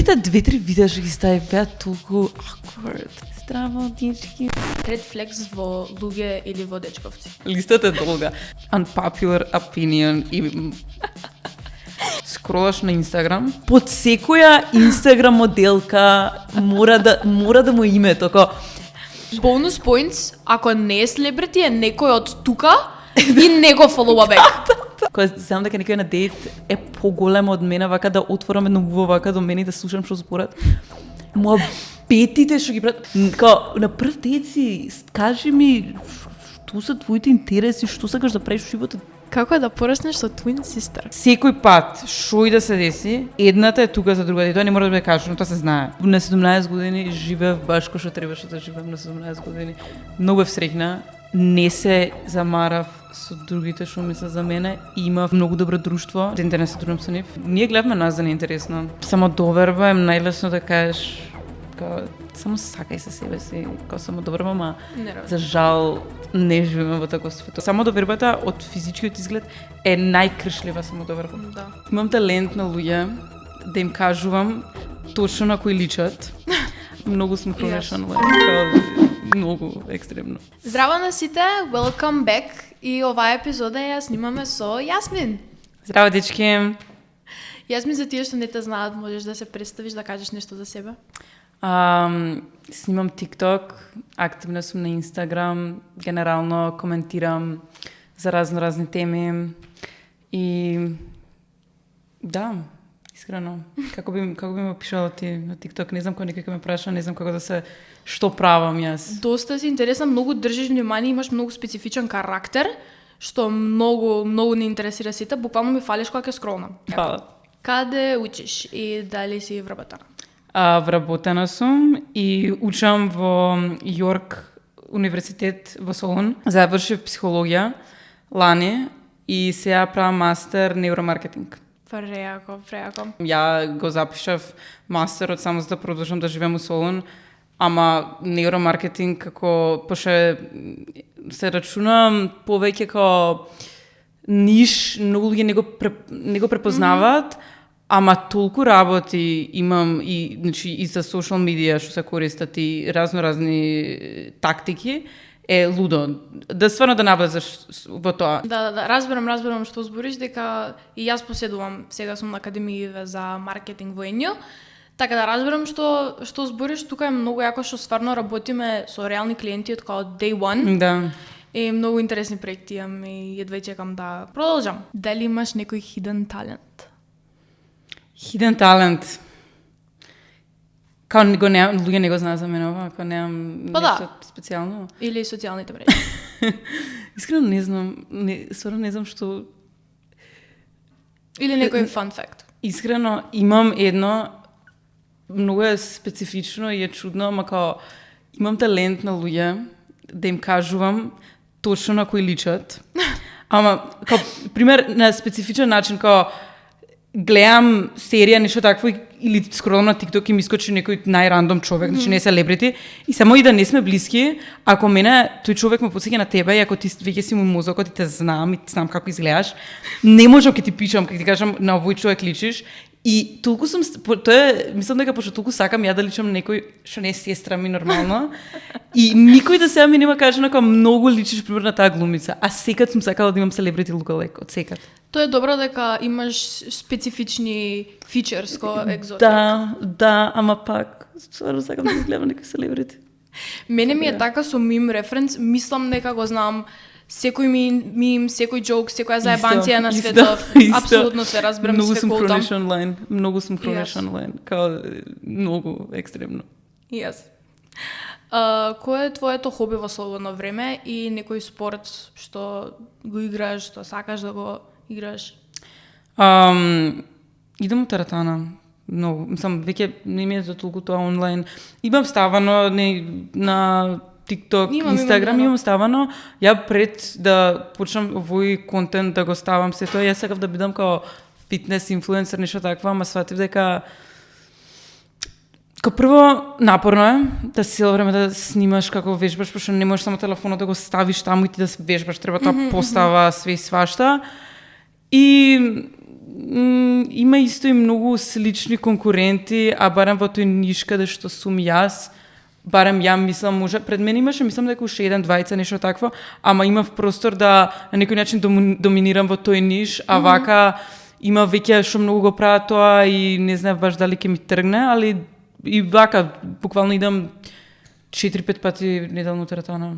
Првите 2-3 видеа што ги стави беа толку awkward. Здраво, дечки. Red flags во луѓе или во дечковци. Листата е долга. Unpopular opinion и скролаш на Инстаграм. Под секоја Инстаграм моделка мора да му име тока. Bonus points, ако не е селебрити, е некој од тука и не го фолоува бек. Кога знам дека некој на дейт е поголем од мене, вака да отворам едно уво вака до мене и да слушам што зборат. Моја бетите што ги прават. Као, на прв дейт си, кажи ми, што се твоите интереси, што сакаш да правиш во животот? Како е да пораснеш со twin sister? Секој пат, што и да се деси, едната е тука за другата. И тоа не мора да биде кажано, тоа се знае. На 17 години живеев баш кој што требаше да живеам на 17 години. Многу бев среќна, не се замарав со другите што мислат за мене и имав многу добро друштво. За интернет се дружам со нив. Ние гледаме нас да не е интересно. Само доверба е најлесно да кажеш као, само сакај се себе си, као само доверба, ама за жал не живееме во таков свет. Самодовербата од физичкиот изглед е најкршлива самодоверба. Да. Имам талент на луѓе да им кажувам точно на кои личат. Многу сум промешан, многу екстремно. Здраво на сите, welcome back. И оваа епизода ја снимаме со Јасмин. Здраво, дечки. Јасмин, за тие што не те знаат, можеш да се представиш, да кажеш нешто за себе? Снимам TikTok, активна сум на Instagram, генерално коментирам за разни теми и да, искрено. Како би ме опишала ти на TikTok? Не знам кој некој ме праша, не знам како да се што правам јас. Доста си интересна, многу држиш внимание, имаш многу специфичен карактер, што многу не интересира сите, буквално ми фалиш кога ќе скролнам. Фала. Каде учиш и дали си вработена? Вработена сум и учам во Јорк универзитет во Солун. Завршив психологија лани и сега правам мастер нейромаркетинг. Преако. Ја го запишав мастерот само за да продолжам да живеам у Солун, ама нейромаркетинг како пошто се рачуна повеќе како ниш, многу луѓе не го препознаваат. Ама толку работи имам и, значи, и за social media што се користат и разни тактики, е лудо. Да стварно да навлезеш во тоа. Да, разберам што збориш, дека и јас поседувам, сега сум на академија за маркетинг во ЕНЈ, така да разберам што збориш, тука е многу јако што стварно работиме со реални клиенти од као day one. Да. И многу интересни проекти имам и едва чекам да продолжам. Дали имаш некој hidden talent? Hidden talent. Као луѓе не го знаат за мене ова, ако немам нешто специјално. Или социјалните мрежи. Искрено не знам, стварно не знам што. Или некој fun fact. Искрено имам едно многу е специфично и е чудно, ама као имам талент на луѓе да им кажувам точно на кои личат. Ама као пример на специфичен начин, као гледам серија, нешто такво, или скролам на TikTok и ми искочи некој најрандом човек, значи не селебрити, и само и да не сме блиски, ако мене тој човек ме потсеќа на тебе и ако ти веќе си му мозокот и те знам и знам како изгледаш, не можам ке ти пишам, ке ти кажам на овој човек личиш. И толку сум, мислам дека пошто толку сакам ја да личам некој што не е сестра ми нормално. И никој да сега ми нема каже дека многу личиш пример на таа глумица, а секад сум сакала да имам селебрити лук-алайк, од секад. Тоа е добро дека имаш специфични фичерс кој екзотик. Да, ама пак стварно сакам да изгледам некој селебрити. Мене ми е така со мим референс, мислам дека го знам секој мим, секој джок, секоја заебанција на светот, апсолутно се разберам, многу се сум колтам. Многу сум хрониш онлайн, као многу екстремно. Јас. Кој е твоето хоби во слободно време и некој спорт што го играш, што сакаш да го играш? Идам у теретана. Многу, мислам, веќе не ми е за толку тоа онлайн. Имам ставано на TikTok, Instagram, имам ставано. Ја пред да почнам овој контент да го ставам се тоа, јас сакав да бидам као фитнес инфлуенсер, нешто такво, ама сватив дека Као прво, напорно е да си цело време да снимаш како вежбаш, пошто не можеш само телефонот да го ставиш таму и ти да вежбаш, треба тоа постава све и свашта. И има исто и многу слични конкуренти, а барем во тој ниш каде што сум јас, барем ја мислам, може, пред мене имаше, мислам дека уште 1-2 нешто такво, ама имав простор да на некој начин доминирам во тој ниш, а вака има веќе што многу го прават тоа и не знам баш дали ќе ми тргне, али и вака буквално идам 4-5 пати неделно теретана.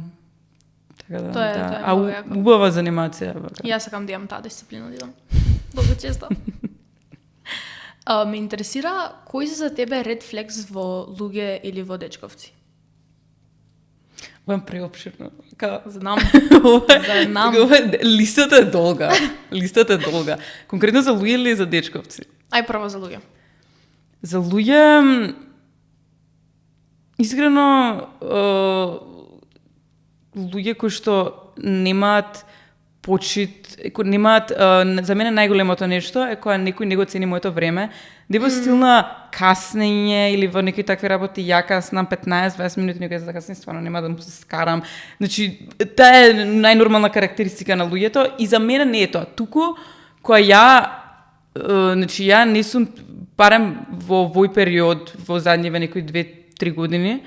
Така да, Тоа е а многу јако. убава занимација вака. Јас сакам да имам таа дисциплина да идам. Долго често. Ме интересира кои се за тебе ред флекс во луѓе или во дечковци? Ова е преопширно. Знам. Знам. Листата е долга. Листата е долга. Конкретно за луѓе или за дечковци? Ај прво за луѓе. За луѓе искрено луѓе кои што немаат почит, немаат, за мене најголемото нешто е кога некој не го цени моето време, да во стил на каснење или во некои такви работи ја каснам 15-20 минути, некој за касни, стварно нема да му се скарам. Значи, таа е најнормална карактеристика на луѓето и за мене не е тоа. Туку, кога значи ја не сум, барем во овој период, во задниве некои 2-3 години,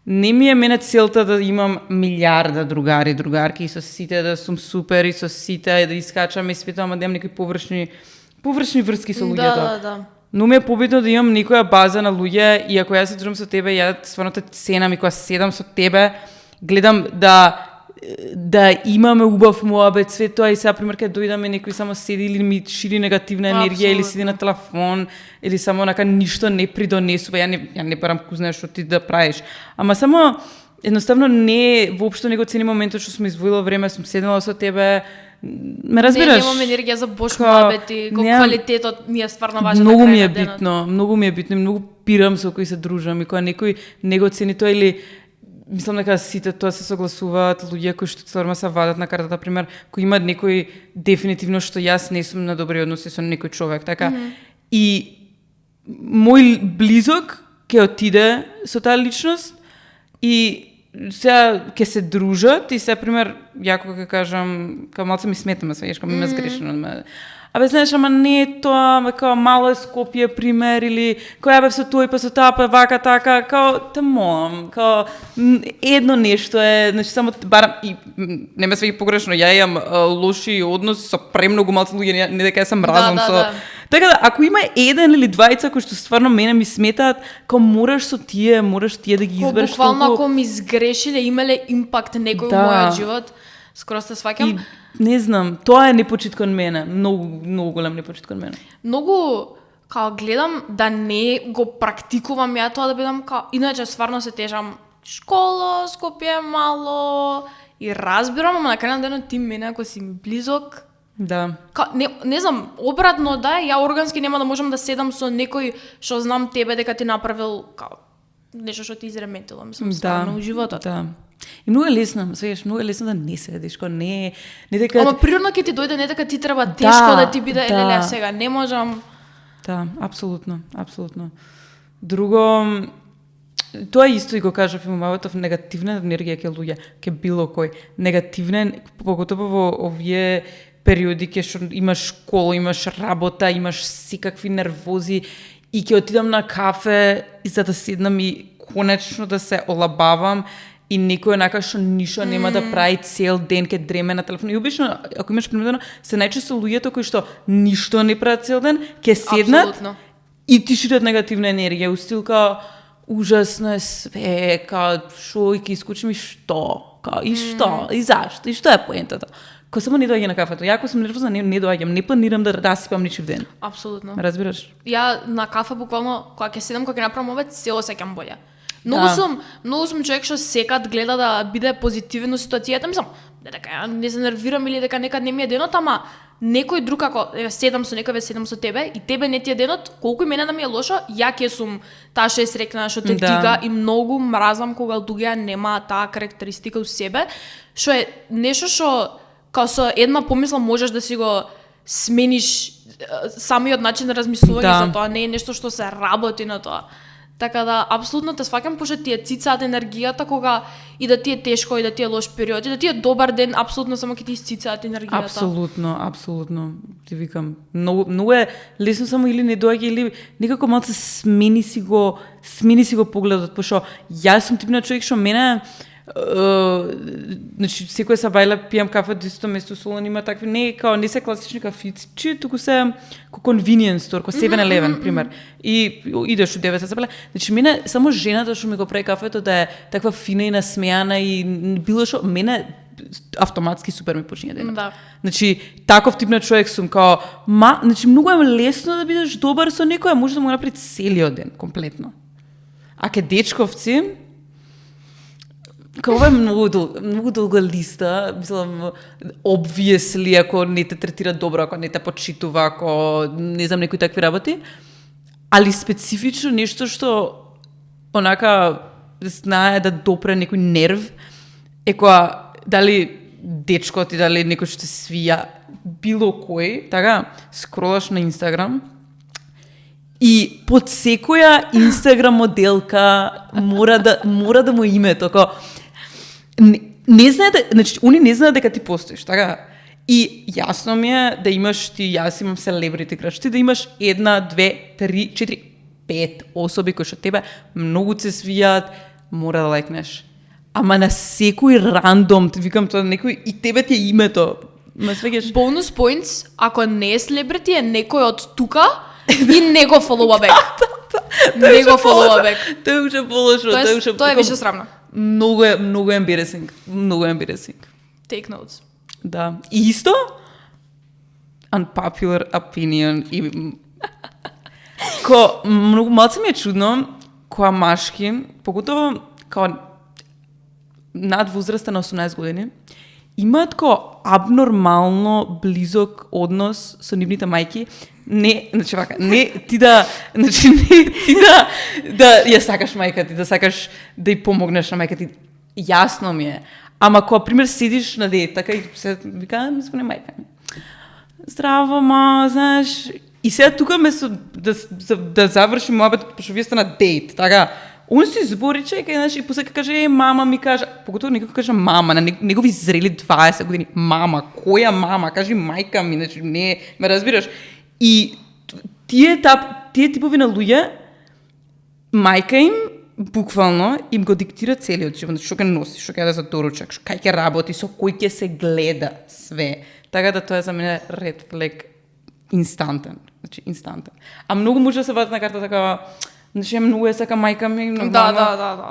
не ми е мене целта да имам милиарда другари, другарки и со сите да сум супер и со сите да искачам и светам, да имам некои површни врски со луѓето. Да. Но ми е побитно да имам некоја база на луѓе и ако јас се дружам со тебе, ја стварно те ценам и кога седам со тебе, гледам да имаме убав муабет, све тоа и сега пример кога дојдаме некој само седи или ми шири негативна енергија или седи на телефон или само нака ништо не придонесува, ја не барам ку знаеш што ти да правиш. Ама само едноставно воопшто не го цени моментот што сум извоила време, сум седнала со тебе. Ме разбираш? Немам енергија за бош муабет и квалитетот ми е стварно важен. Многу ми е битно, многу пирам со кои се дружам и кога некој не го цени тоа или мислам дека сите тоа се согласуваат, луѓе кои што стварно се вадат на картата, пример, кои имаат некој дефинитивно што јас не сум на добри односи со некој човек, така. И мој близок ќе отиде со таа личност и сега ќе се дружат и се пример, ја кога ќе кажам, као малце ми сметаме, свееш, као ми ме сгрешено. Абе, знаеш, ама не е тоа, као мало е Скопје, пример, или која бев со тој, па со таа, па вака, така, као, те молам, као, едно нешто е, значи, само, барам, и не ме свеќа погрешно, ја имам лоши односи со премногу малце луѓе, не дека ја сам мразам со... Така да, ако има еден или двајца кои што стварно мене ми сметаат, као мораш тие да ги избереш толку... Буквално ако ми сгрешиле, имале импакт некој во мојот живот, скоро се сваќам. Не знам, тоа е непочит кон мене, многу голем непочит кон мене. Многу као гледам да не го практикувам ја тоа да бидам као, иначе стварно се тежам школа, Скопје мало и разбирам, ама на крај на денот ти мене ако си ми близок. Да. Не знам, обратно да, ја органски нема да можам да седам со некој што знам тебе дека ти направил као нешто што ти изреметило, мислам, стварно во животот. Да. И многу е лесно, свееш, многу е лесно да не седиш, кога не дека... Ама природно ќе ти дојде, не дека ти треба тешко да ти биде, еле сега, не можам... Да, апсолутно. Друго, тоа исто и го кажав и момавата, негативна енергија ке луѓе, ке било кој. Негативна, поготово во овие периоди ке што имаш школа, имаш работа, имаш секакви нервози и ќе отидам на кафе и за да седнам и конечно да се олабавам и некој онака што ништо нема да прави цел ден, ке дреме на телефон. И обично, ако имаш примерно, се најчесто луѓето кои што ништо не прават цел ден, ке седнат и ти шират негативна енергија, устил као ужасно е све, као шо и ке искучим и што, као и што, и зашто, и што е поентата. Кога само не доаѓа на кафето. Ја ако сум нервозна, не доаѓам, не планирам да расипам ничив ден. Апсолутно. Разбираш? Ја на кафе буквално кога ќе седам, кога ќе направам обед, се осеќам боле. Многу сум човек што секад гледа да биде позитивен во ситуацијата, мислам, дека ја не се нервирам или дека некад не ми е денот, ама некој друг ако седам со некој, седам со тебе и тебе не ти е денот, колку и мене да ми е лошо, ја ќе сум таа што е срекна, што те дига и многу мразам кога луѓе нема таа карактеристика у себе, што е нешто што као со една помисла можеш да си го смениш самиот начин на размислување за тоа, не е нешто што се работи на тоа. Така да, апсолутно те сваќам, пошто ти е цицаат енергијата кога и да ти е тешко, и да ти е лош период, и да ти е добар ден, апсолутно само ќе ти исцицаат енергијата. Апсолутно. Ти викам, многу е лесно само или не доаѓа или некако малку смени си го погледот, пошто јас сум типна човек што мене значи секоја сабајла пијам кафе од истото место Солон има такви не се класични кафичи, туку се ко convenience store, ко 7-Eleven пример. И идеш у 9 сабајла. Значи мене само жената што ми го прави кафето да е таква фина и насмејана и било што мене автоматски супер ми почине денот. Да. Значи таков тип на човек сум као значи многу е лесно да бидеш добар со некој, може да му направи целиот ден комплетно. А ке дечковци ова е многу долга листа, мислам, obviously, ако не те третира добро, ако не те почитува, ако не знам некои такви работи, али специфично нешто што онака знае да допре некој нерв, е кога дали дечкот и дали некој што се свија, било кој, така, скролаш на Инстаграм, и под секоја Инстаграм моделка мора да му името, како не знаете, значи, они не знаат дека ти постоиш, така? И јасно ми е да имаш јас имам селебрити крашти, да имаш 1, 2, 3, 4, 5 особи кои што тебе многу се свијат, мора да лајкнеш. Ама на секој рандом, ти викам тоа, некој и тебе ти е името. Ма свегеш. Bonus points, ако не е селебрити, е некој од тука и не го follow back. Не го follow back. Тоа уште положо, Тоа е више срамно. Многу embarrassing. Take notes. Да. И исто, unpopular opinion. Многу малце ми е чудно, која машки, поготово као над возраста на 18 години, имаат абнормално близок однос со нивните мајки. Не ти да ја сакаш мајка ти, да сакаш да ја помогнеш на мајка ти. Јасно ми е. Ама кога пример седиш на дет, така и се вика, звони мајка ми. Здраво, ма, знаеш, и сега тука место да завршим мојабет, пошто вие сте на дейт, така. Он си збори, чекај, знаеш, и после каже, мама ми кажа, поготово некој каже мама, на негови зрели 20 години, мама, која мама, кажи мајка ми, значи, не, ме разбираш. И тие типови на луѓе, мајка им, буквално, им го диктира целиот живот, што ќе носи, што ќе да за доручак, кај ќе работи, со кој ќе се гледа, све. Така да тоа е за мене red flag инстантен. Значи, инстантен. А многу може да се вади на карта така, значи, многу е сака мајка ми, многу Да.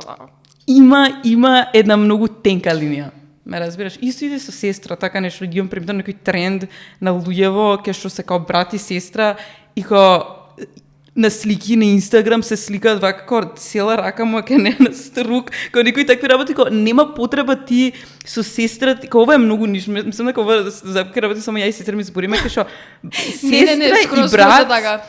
Има една многу тенка линија. Ме разбираш? Исто иде со сестра, така нешто, ги имам примерно некој тренд на луѓево, ке што се као брат и сестра, и као на слики на Инстаграм се сликаат вака како цела рака му ке не на струк, као некои такви работи, као нема потреба ти со сестра, као ова е многу ниш, мислам дека ова за работи само ја и сестра ми збориме, ке што сестра и брат.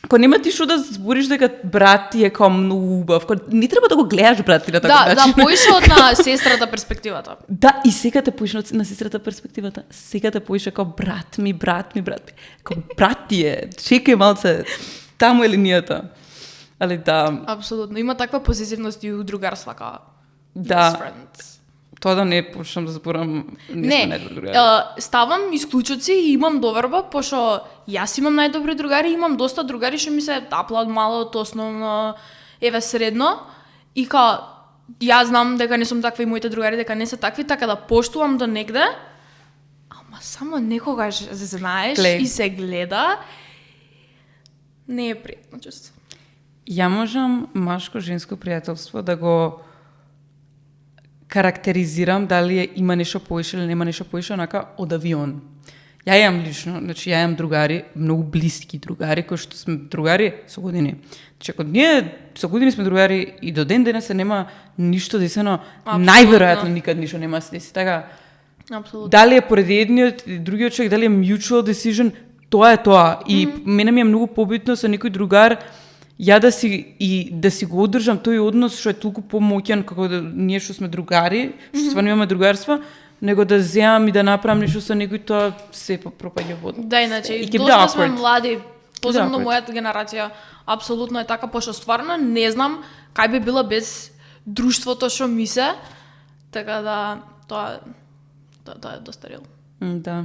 Кога нема ти што да збориш дека брат ти е као многу убав, не треба да го гледаш брат ти на таков начин. Да, поише од на сестрата перспективата. Да, и сега те поише од на сестрата перспективата. Сега те поише као брат ми. Као брат ти е, чекај малце, таму е линијата. Али да. Апсолутно, има таква позитивност и у другарства као. Да. Тоа да не почнам да зборам ставам исклучоци и имам доверба, пошто јас имам најдобри другари, имам доста другари што ми се таплат малото, основно, средно, и као, јас знам дека не сум таква и моите другари дека не се такви, така да поштувам до негде, ама само некогаш знаеш и се гледа, не е пријатно чувство. Ја можам машко-женско пријателство да го карактеризирам дали има нешто поише или нема нешто поише, онака од авион. Ја имам лично, значи ја имам другари, многу блиски другари, кои што сме другари со години. Значи, ако ние со години сме другари и до ден денес нема ништо десено, најверојатно никад ништо нема се деси. Така, апсолутно. Дали е поради едниот и другиот човек, дали е mutual decision, тоа е тоа. И мене ми е многу побитно со некој другар ја да си го одржам тој однос што е толку помоќен како да ние што сме другари, што стварно имаме другарство, него да земам и да направам нешто со некој, тоа се пропаѓа вода. Да, иначе доста сме млади Посебно мојата генерација апсолутно е така, пошто стварно не знам кај би била без друштвото што ми се. Така да тоа е доста реално. Да.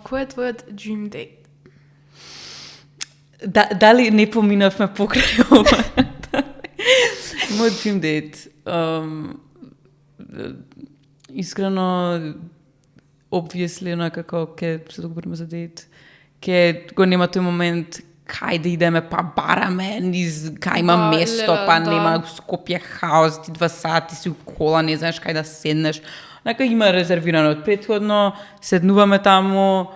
Кој е твојот dream date? Дали не поминавме покрај ова? Мој dream date. Искрено, obviously, како ке се договориме за дейт, ке го нема тој момент кај да идеме, па бараме, кај има место, па нема Скопје хаос, ти 2 сати си у кола, не знаеш кај да седнеш. Има резервирано од претходно, седнуваме таму,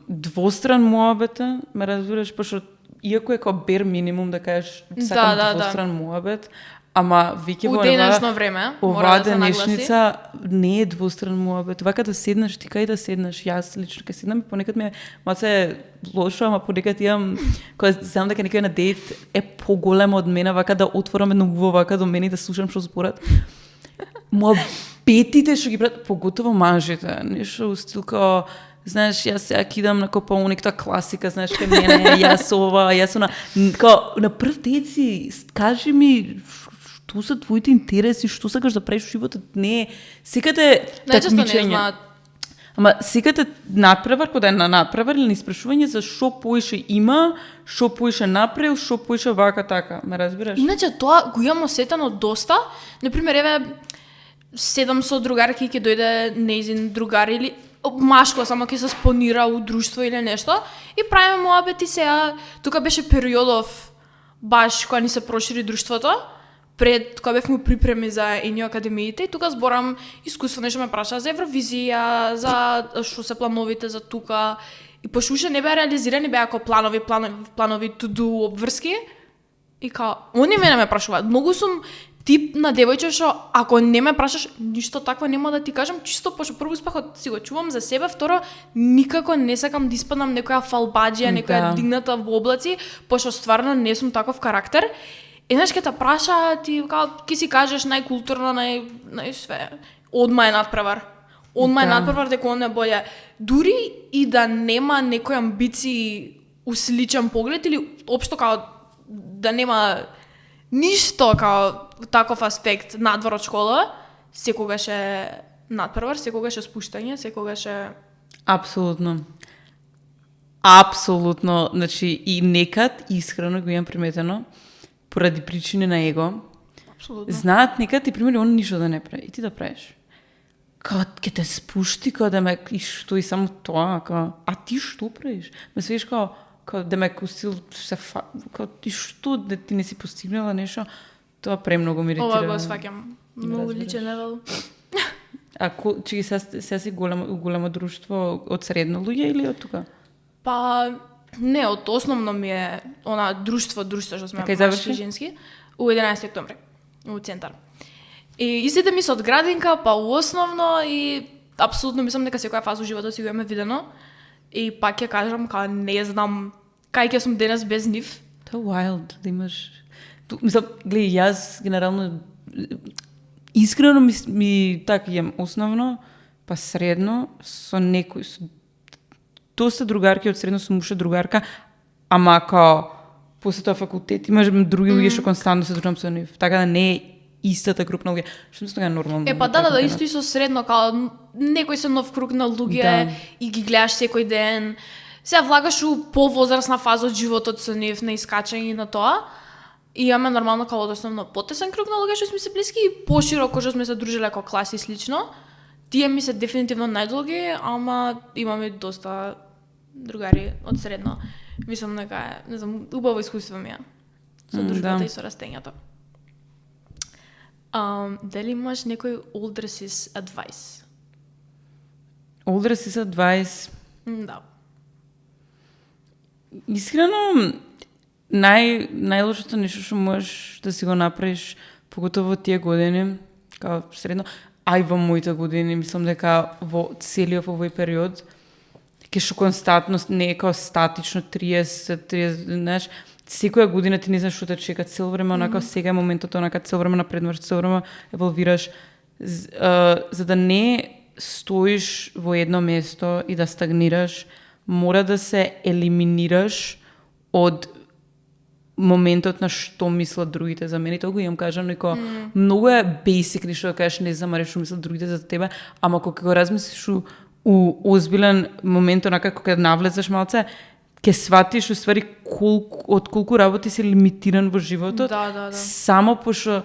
двостран муабета, ме разбираш, пошто иако е како бер минимум да кажеш сакам двостран муабет, ама веќе во денешно време, оваа денешница не е двостран муабет. Вака да седнеш, ти кај да седнеш, јас лично кај седнам, понекад ми е малце лошо, ама понекад имам, кога знам дека некој на дейт е поголем од мене, вака да отворам едно уво вака до мене и да слушам што зборат. Муабетите што ги прават, поготово мажите, нешто стил као, знаеш, јас сега кидам на Копаоник, тоа класика, знаеш, кај мене, јас ова, јас она, као, на прв деци, кажи ми, што се твоите интереси, што сакаш да правиш во животот, не, секате такмичење. Ама секате надпревар, кога е на надпревар или на испрашување за што поише има, што поише направил, што поише вака така, ме разбираш? Иначе тоа го имам осетено доста, например, еве, седам со другарки, ќе дојде нејзин другар или машко, само ќе се спонира у друштво или нешто, и правиме муабети сега. Тука беше периодов баш кога ни се прошири друштвото, пред кога бевме припреми за Енјо академиите, и тука зборам искуство, нешто ме праша за Евровизија, за што се плановите за тука, и пошто уште не беа реализирани, беа како планови туду обврски, и као, они мене ме прашуваат. Многу сум тип на девојче што ако не ме прашаш, ништо такво нема да ти кажам, чисто пошто прво успехот си го чувам за себе, второ никако не сакам да испадам некоја фалбаџија, некоја дигната во облаци, пошто стварно не сум таков карактер. И знаеш, ке те праша, ти ке си кажеш најкултурно, нај све, одма е надпревар. Одма е надпревар дека он е боле. Дури и да нема некои амбиции усличен поглед или општо као да нема ништо као таков аспект надвор од школа, секогаш е надпревар, секогаш е спуштање, секогаш е... Апсолутно, значи и некад искрено го имам приметено, поради причини на его. Апсолутно. Знаат некад и примери он ништо да не прави, и ти да правиш. Као ќе те спушти, као да ме и што и само тоа, као а ти што правиш? Ме свиш као да ме кустил се као ти што да ти не си постигнала нешто, тоа премногу ми иритира. Ова го сваќам. Многу личен левел. А чеки се си големо друштво од средно луѓе или од тука? Па не, од основно ми е она друштво што сме машки женски, у 11 октомври, у центар. И сите ми се од градинка, па у основно и апсолутно мислам дека секоја фаза во животот си го имаме видено. И пак ќе кажам, као не знам кај ќе сум денес без нив. Тоа е wild, да имаш... Мислам, гледај, јас генерално искрено ми така имам основно, па средно, со некој, доста другарки од средно сум уште другарка, ама као после тоа факултет имаш други луѓе што константно се дружам со нив, така да не е истата групна луѓе, што мислам дека е нормално. Па да, исто и со средно, као некој се нов круг на луѓе и ги гледаш секој ден. Сега влагаш у повозрасна фаза од животот со нив, на искачање на тоа. И имаме нормално као основно потесен круг на луѓе што сме се блиски и пошироко што сме се дружиле како класи слично. Тие ми се дефинитивно најдолги, ама имаме доста другари од средно. Мислам дека не знам, убаво искуство ми е со дружбата и со растењето. Дали имаш некој older sis advice? Older sis advice? Да. Искрено, најлошото нешто што можеш да си го направиш, поготово тие години, као средно, а и во моите години, мислам дека во целиот овој период, ке што константно не е као статично 30, знаеш, секоја година ти не знаеш што те чека, цело време онака сега е моментот, онака цело време напредуваш, цело време еволвираш, за да не стоиш во едно место и да стагнираш, мора да се елиминираш од моментот на што мислат другите за мене. Тоа го имам кажано, неко многу е basic нешто да кажеш, не знам што мислат другите за тебе, ама кога го размислиш у озбилен момент, онака кога навлезеш малце, ќе сватиш уствари од колку работи си лимитиран во животот. Да. Само пошто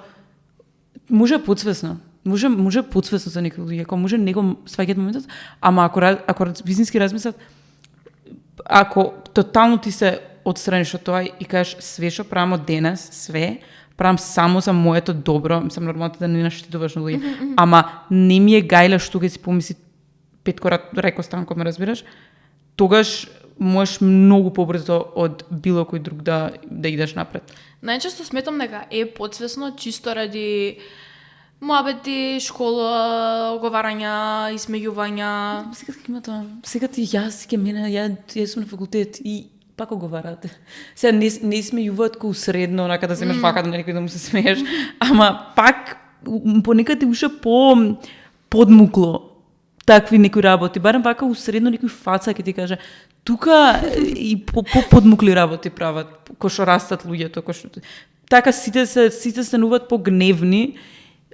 може подсвесно. Може подсвесно за некои луѓе, кога може него сваќаат моментот, ама ако вистински размислат, ако тотално ти се отстраниш од тоа и кажеш све што правам од денес, све правам само за моето добро, мислам нормално да не наштетуваш на луѓе, ама не ми е гајле што ќе си помисли Петко Рајко Станко, ме разбираш? Тогаш можеш многу побрзо од било кој друг да идеш напред. Најчесто сметам дека е подсвесно, чисто ради муабети, школа, оговарања, исмејувања. Сега има тоа. Сега ти јас ке мене, ја сум на факултет и пак оговараат. Сега не смејуваат ко средно, онака да земеш вака да некој да му се смееш, ама пак понекад ти уште подмукло такви некои работи. Барем вака средно некој фаца ќе ти каже тука и подмукли работи прават, кој што растат луѓето, кој што така сите стануваат погневни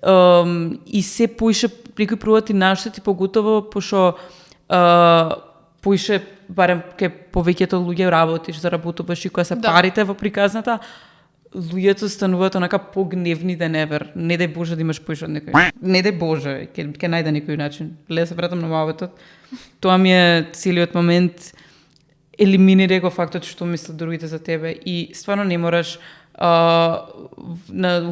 и се поише некои пробуват и наштети, поготово пошто поише барем ке повеќето луѓе работиш, заработуваш и која се парите во приказната, луѓето стануваат онака погневни да невер. Не дај Боже да имаш поише од некој. Не дај Боже, ќе најде некој начин. Ле се вратам на муабетот. Тоа ми е целиот момент. Елиминирај го фактот што мислат другите за тебе и стварно не мораш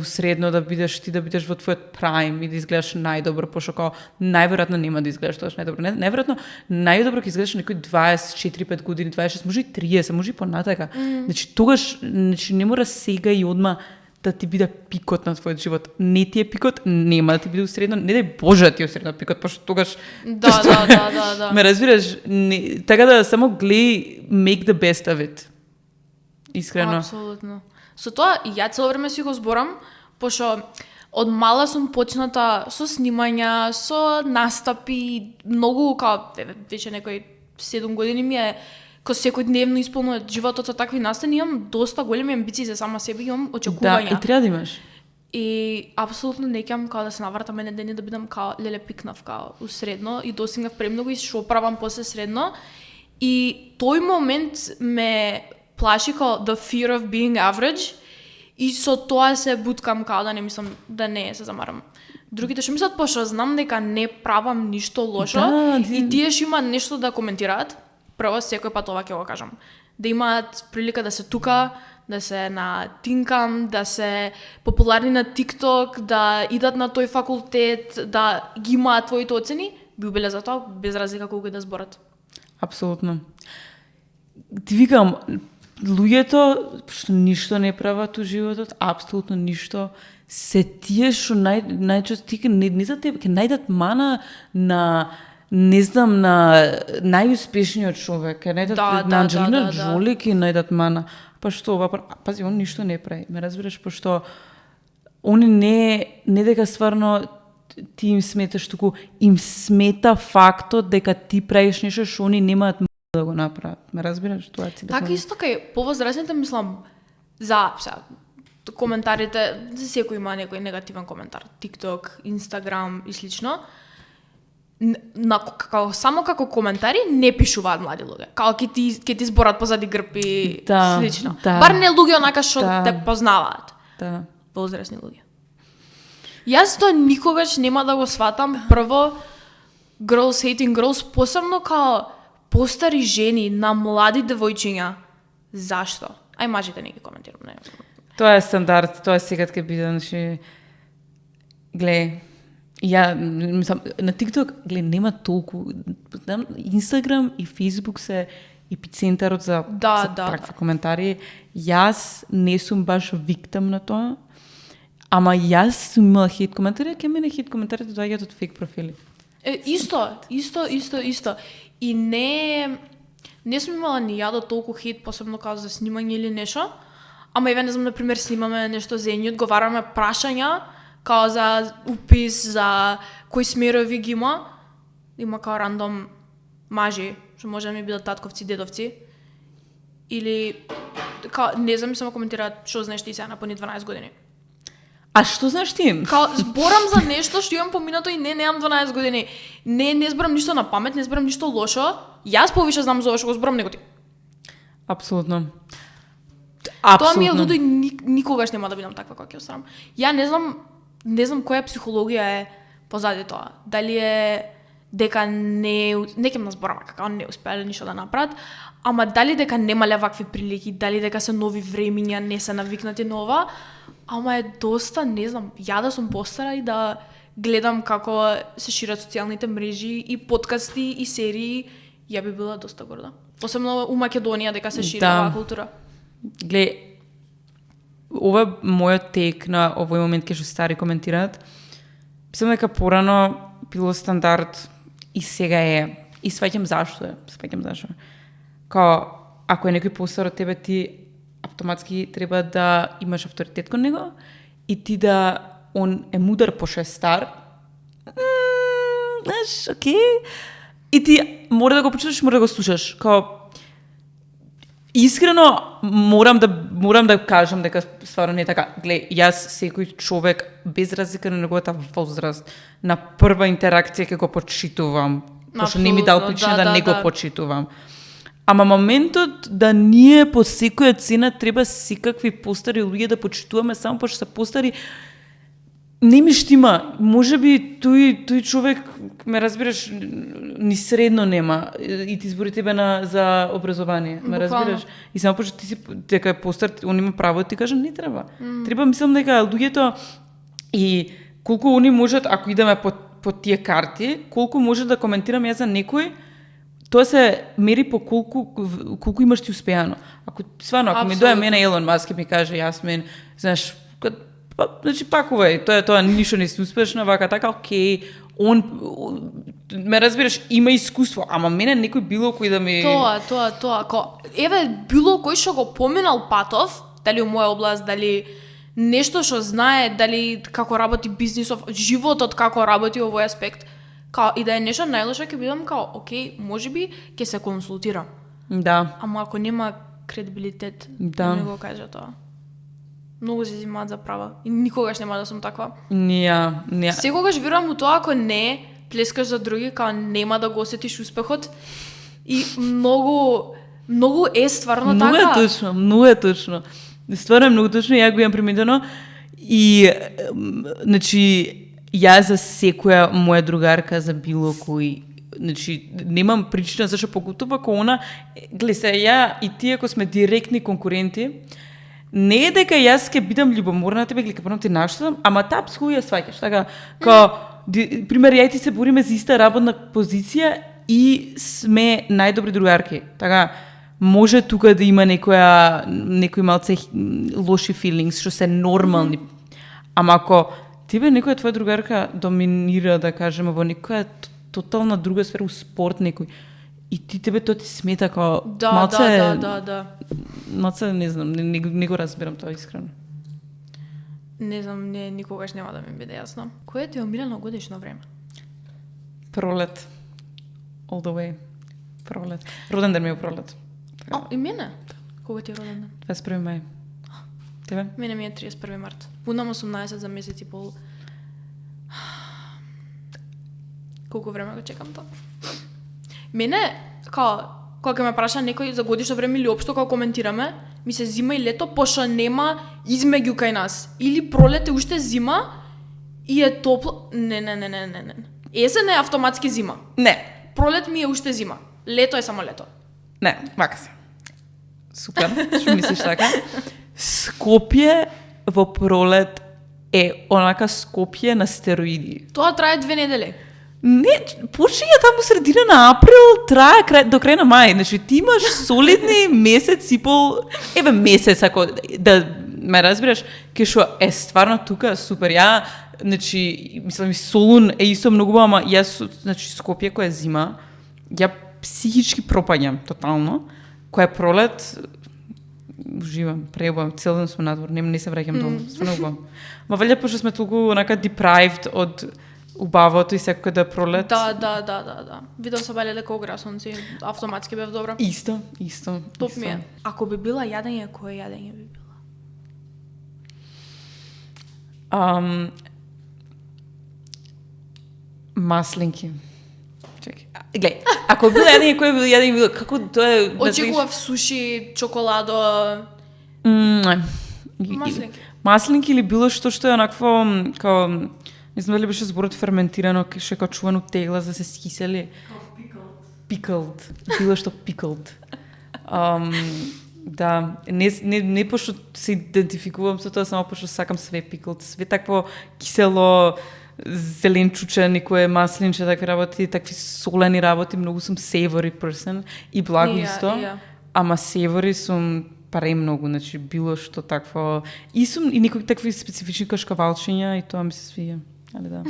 средно да бидеш во твојот прайм и да изгледаш најдобро, пошто као најверојатно нема да изгледаш тоа најдобро. Најверојатно најдобро ќе изгледаш некој 24-5 години, 26, може и 30, може и понатака. Значи тогаш не мора сега и одма да ти биде пикот на твојот живот. Не ти е пикот, нема да ти биде усредно, не дај Боже да ти е усредно пикот, пошто тогаш Да. Ме разбираш, така да само гледај make the best of it. Искрено. Апсолутно. Со тоа и ја цело време си го зборам, пошто од мала сум почната со снимања, со настапи, многу као веќе некои 7 години ми е ко секојдневно исполнувам животот со такви настани, имам доста големи амбиции за сама себе, имам очекувања. Да, и треба да имаш. И апсолутно не ќам као да се навратам еден ден и да бидам као леле пикнав као усредно и достигнав премногу и што правам после средно. И тој момент ме плаши као the fear of being average и со тоа се буткам као да не мислам да не се замарам. Другите што мислат, пошто знам дека не правам ништо лошо и тие што имаат нешто да коментираат, прво секој пат ова ќе го кажам, да имаат прилика да се тука, да се на Тинкам, да се популарни на TikTok, да идат на тој факултет, да ги имаат твоите оцени, би убиле за тоа, без разлика колку и да зборат. Апсолутно. Ти викам, луѓето што ништо не прават у животот, апсолутно ништо, се тие што најчесто ти не за тебе, ќе најдат мана на не знам, на најуспешниот човек, ќе најдат на Анджелина Джоли, ќе најдат мана. Па што ова, пази, он ништо не прави, ме разбираш, пошто они не дека стварно ти им сметаш, туку им смета фактот дека ти правиш нешто што они немаат да го направат. Ме разбираш, тоа ти така исто кај повозрастните мислам за коментарите, за секој има некој негативен коментар, TikTok, Instagram и слично. Само како коментари не пишуваат млади луѓе. Као ќе ти зборат позади грб и слично. Бар не луѓе онака што те познаваат. Да. Возрастни луѓе. Јас тоа никогаш нема да го сватам. Прво, girls hating girls, посебно као постари жени на млади девојчиња. Зашто? Ај мажите не ги коментирам. Не. Тоа е стандард, тоа секад ќе биде, значи глеј, ја мислам на TikTok глеј нема толку, Instagram и Facebook се епицентарот за такви коментари. Јас не сум баш виктам на тоа, ама јас сум имала хейт коментари, ке мене хейт коментарите доаѓаат од фейк профили. Исто. И не сум имала ни ја до толку хейт, посебно као за снимање или нешто. Ама еве не знам, например, снимаме нешто за едни, одговараме прашања, као за упис, за кои смерови ги има. Има као рандом мажи што може да ми бидат татковци, дедовци. Или не знам, само коментираат што знаеш ти сега на пони 12 години. А што знаеш ти? Зборам за нешто што имам поминато и немам 12 години. Не зборам ништо на памет, не зборам ништо лошо. Јас повише знам за ова што го зборам него ти. Апсолутно. Тоа ми е лудо и никогаш нема да бидам таква како ќе осрам. Ја не знам која психологија е позади тоа. Дали е дека не ќе ме зборам како не успеале ништо да направат, ама дали дека немале вакви прилики, дали дека се нови времиња, не се навикнати на ова, ама е доста, не знам, ја да сум постара и да гледам како се шират социјалните мрежи и подкасти и серии, ја би била доста горда. Посебно у Македонија дека се шири оваа култура. Гле, ова мојот тек на овој момент кај што стари коментираат. Мислам дека порано било стандард и сега е. И сваќам зашто е. Као, ако е некој постар од тебе, ти автоматски треба да имаш авторитет кон него и ти да он е мудар пошто е стар. Знаеш, окей. И ти мора да го почиташ, мора да го слушаш. Као, искрено морам да кажам дека стварно не е така. Гле, јас секој човек без разлика на неговата возраст, на прва интеракција ќе го почитувам. Пошто не ми дал причина да не го почитувам. Ама моментот да ние по секоја цена треба секакви постари луѓе да почитуваме само пошто се постари, не ми штима. Можеби тој човек, ме разбираш, ни средно нема и ти збори тебе за образование, ме разбираш? И само пошто ти си дека е постар, он има право да ти каже не треба. Треба, мислам дека луѓето и колку они можат, ако идеме по тие карти, колку може да коментирам јас за некој, тоа се мери по колку имаш ти успеано. Ако стварно, ако ми дое мене Елон Маск и ми каже Јасмин, знаеш, значи пак овај, тоа ништо не си успешна, вака така, окей, он ме разбираш, има искуство, ама мене некој било кој да ми Тоа, еве било кој што го поминал патов, дали у моја област, дали нешто што знае, дали како работи бизнисов, животот како работи овој аспект, и да е нешто најлошо, ќе бидам окей, можеби ќе се консултирам. Да. Ама ако нема кредибилитет, да не го кажа тоа. Многу се зимаат за права и никогаш нема да сум таква. Не. Секогаш верувам у тоа, ако не плескаш за други, нема да го осетиш успехот. И многу е стварно така. Многу е точно. Стварно е многу точно, ја го имам приметено и значи јас за секоја моја другарка, за било кој, значи немам причина зашто покутува како она, гледа се, ја и ти ако сме директни конкуренти, не е дека јас ќе бидам љубоморна на тебе или ќе прvom ти наштадам, ама таа психологија сваќаш, така, пример, ја и ти се бориме за иста работна позиција и сме најдобри другарки, така, може тука да има некој малце лоши филингс, што се нормални, ама ако тебе некоја твоја другарка доминира, да кажеме, во некоја тотална друга сфера, у спорт некој, и тебе тоа ти смета како малце... Да. Малце, не знам, не го разбирам тоа искрено. Не знам, никогаш нема да ми биде јасно. Кој е ти омилено годишно време? Пролет. All the way. Пролет. Роден ден ми е пролет. И мене? Кога ти е роден ден? 21 мај. Тебе? Мене ми е 31 март. Пунам 18 за месец и пол. Колку време го чекам тоа? Мене, кога ќе ме праша некој за годишно време или општо кога коментираме, ми се зима и лето, пошто нема измеѓу кај нас. Или пролет е уште зима и е топло. Не. Есен е автоматски зима. Не. Пролет ми е уште зима. Лето е само лето. Не, вака се. Супер, што мислиш така? Скопје во пролет е онака Скопје на стероиди. Тоа трае 2 недели. Не, почиња таму средина на април, трае до крај на мај. Значи, ти имаш солидни месец и пол, месец, ако да ме разбираш, ке шо е стварно тука супер. Ја, значи, мислам, Солун е исто многу, ама јас, значи, Скопје која е зима, ја психички пропаѓам тотално. Која е пролет, уживам, преубавам, цел ден сум надвор, не се враќам дом, стварно убавам. Ма валја пошто сме толку онака deprived од убавото и секој да е пролет. Да. Видов се бале дека огра сонце, автоматски бев добра. Исто. Топ ми е. Ако би била јадење, кое јадење би била? Маслинки. Чекај. Гледај, ако било јадење, кој било јадење, како тоа е... Очекував суши, чоколадо... Маслинки. Маслинки или било што е онакво, као, не знам дали беше зборот ферментирано, што е као чувано тегла за се скисели. Pickled. Било што pickled. Да, не пошто се идентификувам со тоа, само пошто сакам све pickled, све такво кисело, зеленчуче, некое маслинче, такви работи, такви солени работи, многу сум savory person и благо исто. Ама savory сум премногу, значи било што такво. И сум и некои такви специфични кашкавалчиња и тоа ми се свија. Али да.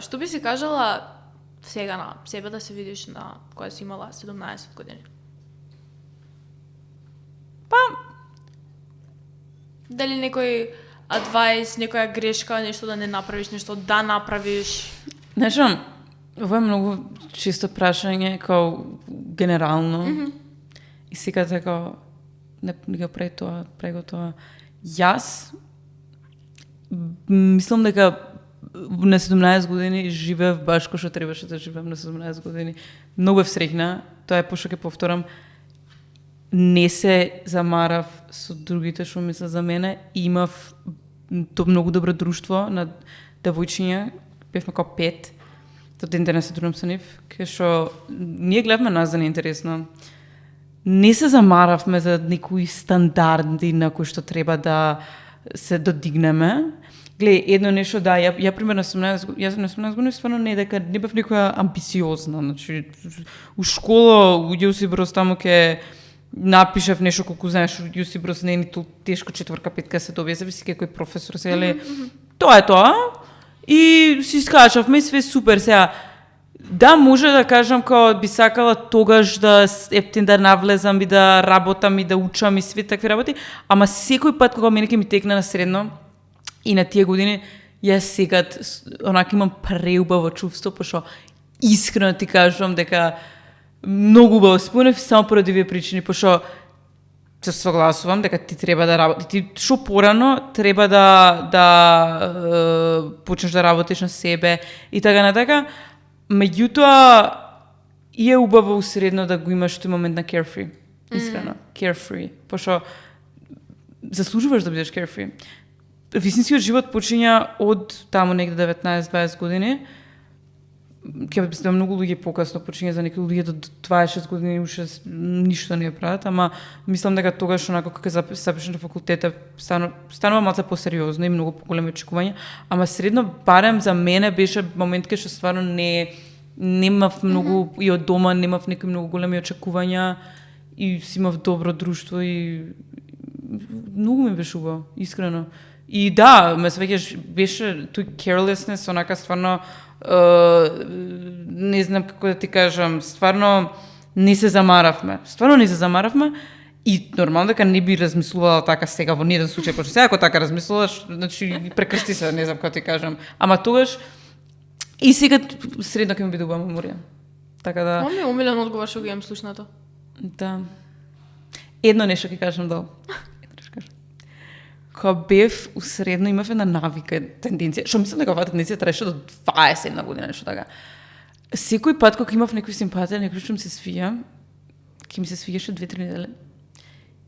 Што би си кажала сега на себе да се видиш на кога си имала 17 години? Дали некој адвајс, некоја грешка, нешто да не направиш, нешто да направиш? Знаеш, ова е многу чисто прашање, као генерално. И сега така, не го прави тоа. Јас мислам дека на 17 години живеев баш кој што требаше да живеам на 17 години. Многу бев среќна, тоа е пошто ќе повторам. Не се замарав со другите што мислат за мене. Имав многу добро друштво на девојчиња, бевме како 5. До ден денес се дружам со нив, кај што ние гледавме нас за неинтересно. Не се замаравме за некои стандарди на кои што треба да се додигнеме. Глеј, едно нешто да, ја примерно на 18 години стварно не дека не бев некоја амбициозна, значи у школа у Јосип Брос таму ке напишав нешто колку знаеш, Јосип Брос не е ниту тешко 4-5 се добие, зависи кој професор се или тоа е тоа. И си скачавме све супер сега. Да, може да кажам као би сакала тогаш да да навлезам и да работам и да учам и све такви работи, ама секој пат кога мене ќе ми текне на средно и на тие години, јас сега онака имам преубаво чувство, пошто искрено ти кажувам дека многу убаво спомнев само поради овие причини, пошто се согласувам дека ти треба да работиш, ти што порано треба да почнеш да работиш на себе и така на така. Меѓутоа и е убаво усредно да го имаш тој момент на carefree. Искрено, carefree, пошто заслужуваш да бидеш carefree. Вистинскиот живот почиња од таму негде 19-20 години. Ќе би многу луѓе покасно почиња, за некои луѓе до 26 години уште ништо не прават, ама мислам дека тогаш онако кога запишеш на факултета станува малку посериозно и многу поголеми очекувања, ама средно барем за мене беше момент кога што стварно немав многу и од дома немав некои многу големи очекувања и си имав добро друштво и многу ми беше убаво, искрено. И да, ме свеќаш беше тој carelessness, онака стварно не знам како да ти кажам, стварно не се замаравме и нормално дека не би размислувала така сега во ниеден случај, пошто сега ако така размислуваш, значи прекрсти се, не знам како ти кажам, ама тогаш и сега средно ќе ми биде убава меморија. Така да. Ова ми е омилен одговор што го имам слушнато. Да. Едно нешто ќе кажам долу. Кога бев усредно имав една навика, тенденција, што мислам дека оваа тенденција траеше до 21 година, нешто така. Секој пат кога имав некој симпатија, некој што ми се свија, ќе ми се свиеше 2-3 недели.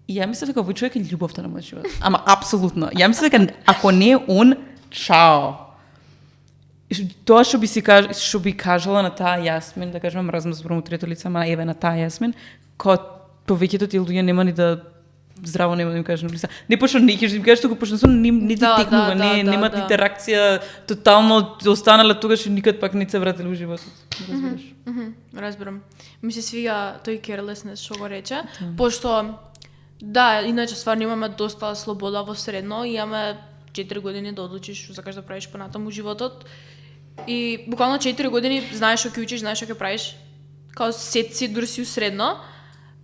И ја мислев дека овој човек е љубовта на мојот живот. Ама апсолутно. Ја мислев дека ако не е он, чао. Тоа што би кажала на таа Јасмин, да кажем, мразам да зборувам трето лице, ама еве на таа Јасмин, кога повеќето тие луѓе нема ни да здраво нема да им кажеш на лица. Не пошто не ќе им кажеш туку пошто не ти текнува, немат интеракција, тотално останала тогаш и никад пак не се вратили во животот. Разбираш? Разбирам. Ми се свига тој carelessness што го рече, пошто да, иначе стварно имаме доста слобода во средно, имаме 4 години да одлучиш што сакаш да правиш понатаму во животот. И буквално 4 години знаеш што ќе учиш, знаеш што ќе правиш. Као сет си дури си средно.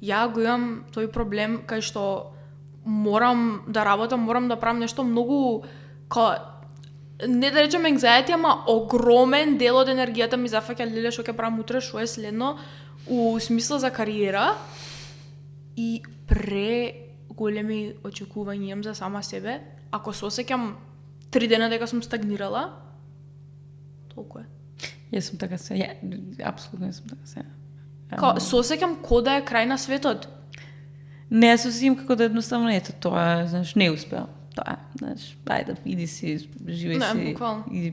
Ја го имам тој проблем кај што морам да работам, морам да правам нешто многу не да речем anxiety, ама огромен дел од енергијата ми зафаќа леле што ќе правам утре, што е следно, у смисла за кариера и големи очекувања имам за сама себе. Ако се осеќам 3 дена дека сум стагнирала, толку е. Јас сум така се, апсолутно сум така се. Се осеќам ко да е крај на светот. Не, јас осеќам како да едноставно ето тоа, знаеш, не успеа. Тоа, знаеш, ајде, иди си, живеј си. Не, буквално. Иди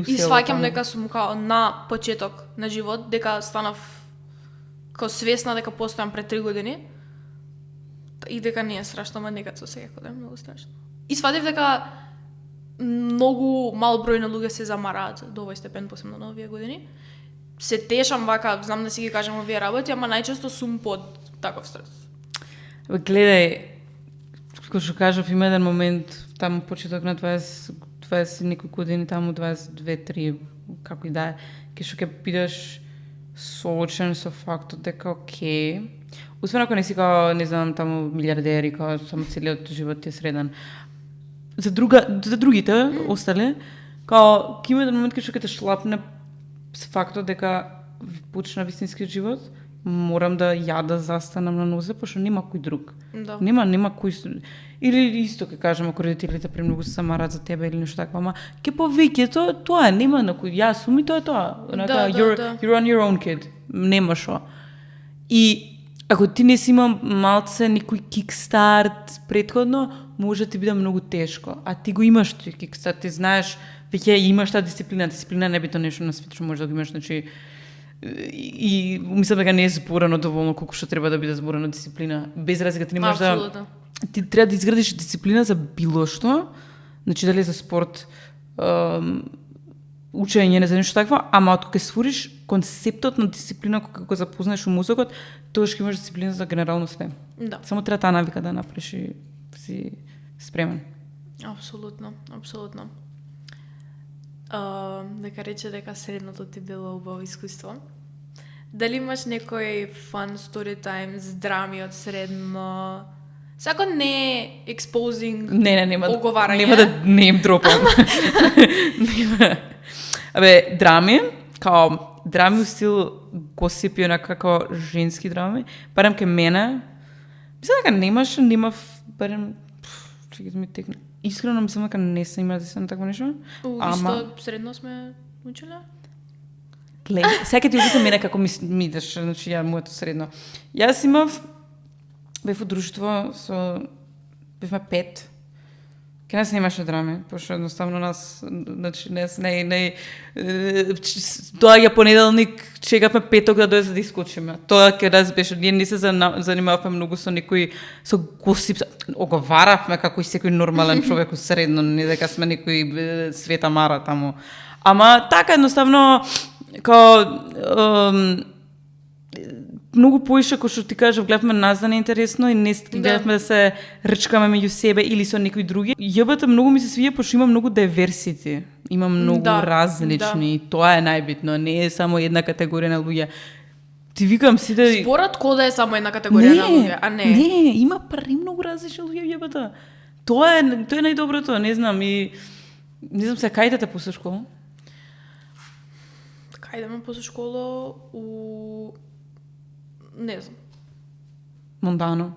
у село. И сваќам дека сум као на почеток на живот, дека станав као свесна дека постојам пред 3 години и дека не е страшно, ама некад се осеќам дека е многу страшно. И сватив дека многу мал број на луѓе се замараат до овој степен посебно на овие години. Се тешам вака, знам да си ги кажам овие работи, ама најчесто сум под таков стрес. Гледај, како што кажав, има еден момент, таму почеток на 20 некои години, таму 22-3, како и да е, ке што ќе бидеш соочен со фактот дека окей, освен ако не си као, не знам, таму милиардер и као само целиот живот ти е среден. За другите остале, као ќе има еден момент ке што ќе те шлапне с фактот дека почна вистинскиот живот, морам да ја да застанам на нозе, пошто нема кој друг. Да. Нема кој... Или исто ќе кажам, ако родителите премногу се самарат за тебе или нешто такво, ама ке повеќето тоа нема на кој јас сум и тоа е тоа. You're on your own kid. Нема шо. И ако ти не си имал малце некој кикстарт предходно, може да ти биде многу тешко. А ти го имаш тој кикстарт, ти знаеш, веќе имаш таа дисциплина. Дисциплина не бито нешто на свет што може да го имаш, значи и мислам дека не е зборено доволно колку што треба да биде зборено дисциплина. Без разлика ти немаш да ти треба да изградиш дисциплина за било што, значи дали за спорт, учење, не за нешто такво, ама ако ќе створиш концептот на дисциплина кога го запознаеш у мозокот, тогаш ќе имаш дисциплина за генерално све. Да. Само треба таа навика да направиш и си спремен. Апсолутно. Дека рече дека средното ти било убаво искуство. Дали имаш некој fun story time с драми од средно? Сако не exposing нема оговарање. Нема да не им дропам. Абе, драми, као драми у стил госипи, како женски драми, барем ке мене, мислам дека немав, барем, чекай да ми текне. Искрено мислам дека не се има да се на такво нешто. Исто средно сме учеле? Глеј, сега ти описам мене како ми идеш, значи ја моето средно. Јас имав, бев во друштво бевме 5. Ке нас немаше драми, пошто едноставно нас, значи доаѓа понеделник, чекавме петок да дојде за да искочиме. Тоа ке нас беше, ние не се занимававме многу со некои, со госип, оговаравме како и секој нормален човек средно, не дека сме некои света мара таму. Ама така едноставно, многу поише, кој што ти кажав, гледавме нас да не е интересно и не гледавме да се рчкаме меѓу себе или со некои други. Јбата многу ми се свија, пошто има многу diversity. Има многу различни и тоа е најбитно, не е само една категорија на луѓе. Ти викам си да... Според кода е само една категорија на луѓе, а не? Не, има премногу различни луѓе јбата. Тоа е најдоброто, не знам се кај да те после школа? Кај да ме после школа не знам. Мондано.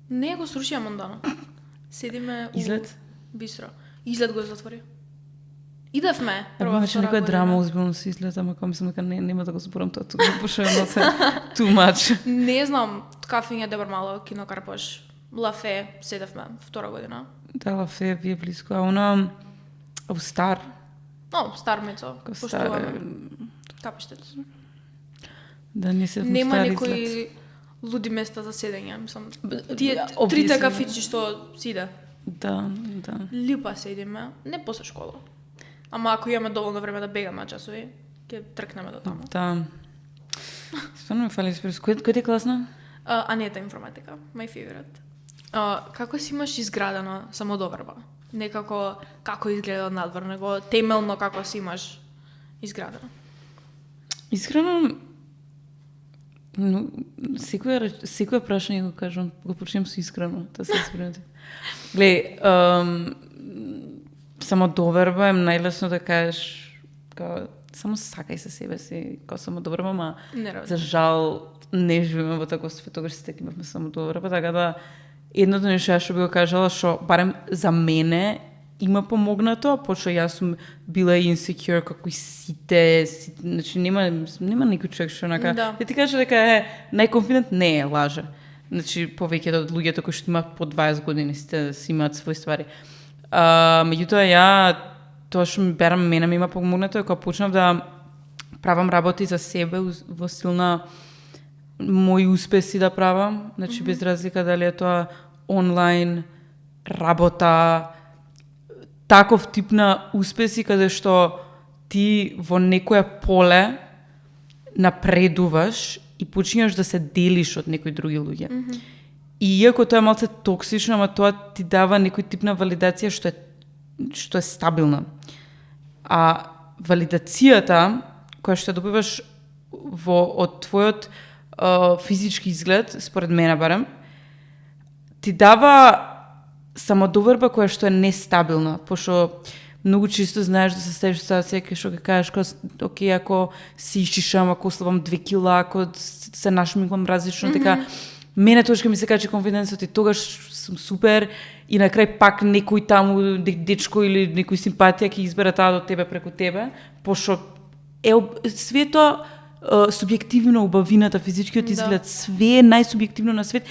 Не го срушија Мондано. Седиме Излет? Бистро. Излет го затвори. Идевме. Имаше некоја драма озбилно со излет, ама кога мислам дека нема да го зборам тоа тука, пошто е too much. Не знам, кафење Дебар Мало, кино Карпаш, Лафе, седевме, 2 година. Да, Лафе ви е близко, а она Стар. Стар мецо, поштуваме. Капиштец. Да, не се нема некои луди места за седење, мислам. Тие трите кафичи што сиде. Да. Липа седиме, не после школа. Ама ако имаме доволно време да бегаме часови, ќе тркнеме до таму. Да. Стварно ми фали спрес. Кој ти е класна? Анета информатика, my favorite. Како си имаш изградена самодоверба? Некако како изгледа надвор, него темелно како си имаш изградена? Искрено, секој прашање го кажам, го почнем со искрено, да се искрено. Глеј, самодоверба е најлесно да кажеш као, само сакај се себе си, као самодоверба, ама за жал не живееме во таков свет, тогаш сите имавме самодоверба, така да едното нешто ја што би го кажала, што барем за мене има помогнато, пошто јас сум била insecure како и сите, значи нема некој човек што онака, Да. ти кажа дека е најконфидент, не е, лаже. Значи повеќето од луѓето кои што имаат по 20 години сите си имаат свои ствари. Меѓутоа тоа што ми берам мене ми има помогнато е кога почнав да правам работи за себе во стил на мои успеси да правам, значи без разлика дали е тоа онлайн работа, таков тип на успеси каде што ти во некое поле напредуваш и почињаш да се делиш од некои други луѓе. И иако тоа е малце токсично, ама тоа ти дава некој тип на валидација што е стабилна. А валидацијата која што добиваш од твојот физички изглед, според мене барем, ти дава самодоверба која што е нестабилна, пошто многу често знаеш да се ставиш во ситуација кај што ќе кажеш окей, ако си ишишам, ако ослабам 2 кила, ако се нашминкам различно, така мене тоа што ми се качи конфиденсот и тогаш сум супер и на крај пак некој таму дечко или некој симпатија ќе избере таа до тебе преку тебе, пошто све тоа субјективно убавината, физичкиот изглед, све е најсубјективно на свет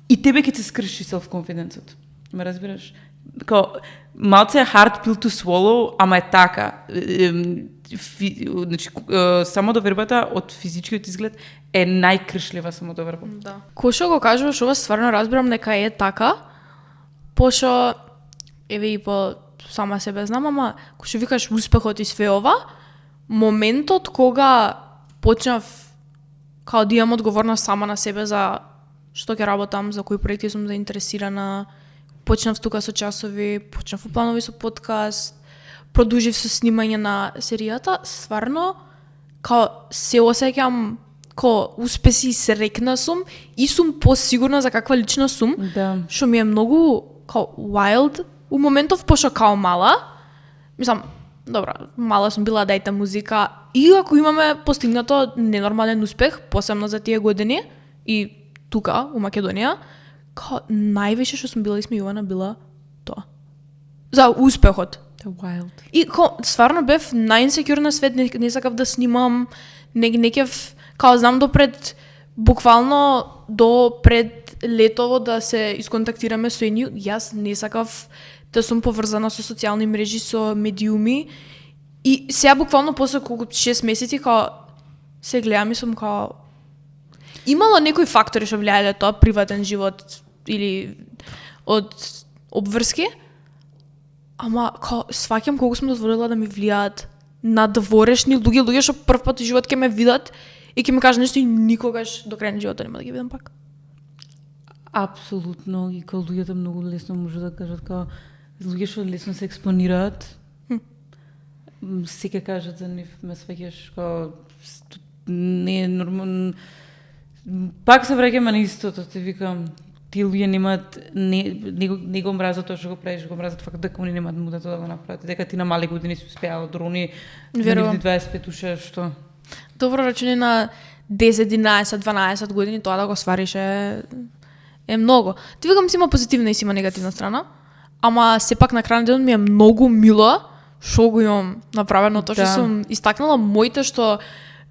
и тебе ќе се скрши селф-конфиденсот. Ме разбираш? Као, малце е hard pill to swallow, ама е така. Значи, самодовербата од физичкиот изглед е најкршлива самодоверба. Да. Кој што го кажуваш, ова стварно разбирам дека е така, пошто, еве и по сама себе знам, ама кој што викаш успехот и све ова, моментот кога почнав као да имам одговорност сама на себе за што ќе работам, за кои проекти сум заинтересирана, почнав тука со часови, почнав планови со подкаст, продолжив со снимање на серијата, стварно као се осеќам као успеси, срекна сум и сум посигурна за каква лична сум, што ми е многу као wild у моментов, пошто као мала, мислам, добра, мала сум била дајта музика и ако имаме постигнато ненормален успех, посебно за тие години и тука, у Македонија, као највише што сум била исмејувана била тоа. За успехот. Wild. И као, стварно бев најинсекјур на свет, не сакав да снимам, не кев, као знам буквално до пред летово да се исконтактираме со едни, јас не сакав да сум поврзана со социјални мрежи, со медиуми и сега буквално после колку 6 месеци као се гледам и сум као имало некои фактори што влијаеле тоа, приватен живот или од обврски, ама као сваќам колку сум дозволила да ми влијаат надворешни луѓе што прв пат во живот ќе ме видат и ќе ми кажат нешто и никогаш до крај на животот нема да ги видам пак. Апсолутно, и као луѓето многу лесно може да кажат као луѓе што лесно се експонираат. Се ќе кажат за нив, ме сваќаш као не е нормално. Пак се враќаме на истото, те викам, тие луѓе немаат не го мразат тоа што го правиш, го мразат факт дека они немаат мудата да го направат, дека ти на мали години си успеала дрони, на 25 уше што. Добро рачуни на 10, 11, 12 години тоа да го свариш е многу. Ти викам си има позитивна и си има негативна страна, ама сепак на крајниот ден ми е многу мило што го имам направено, тоа што сум истакнала моите што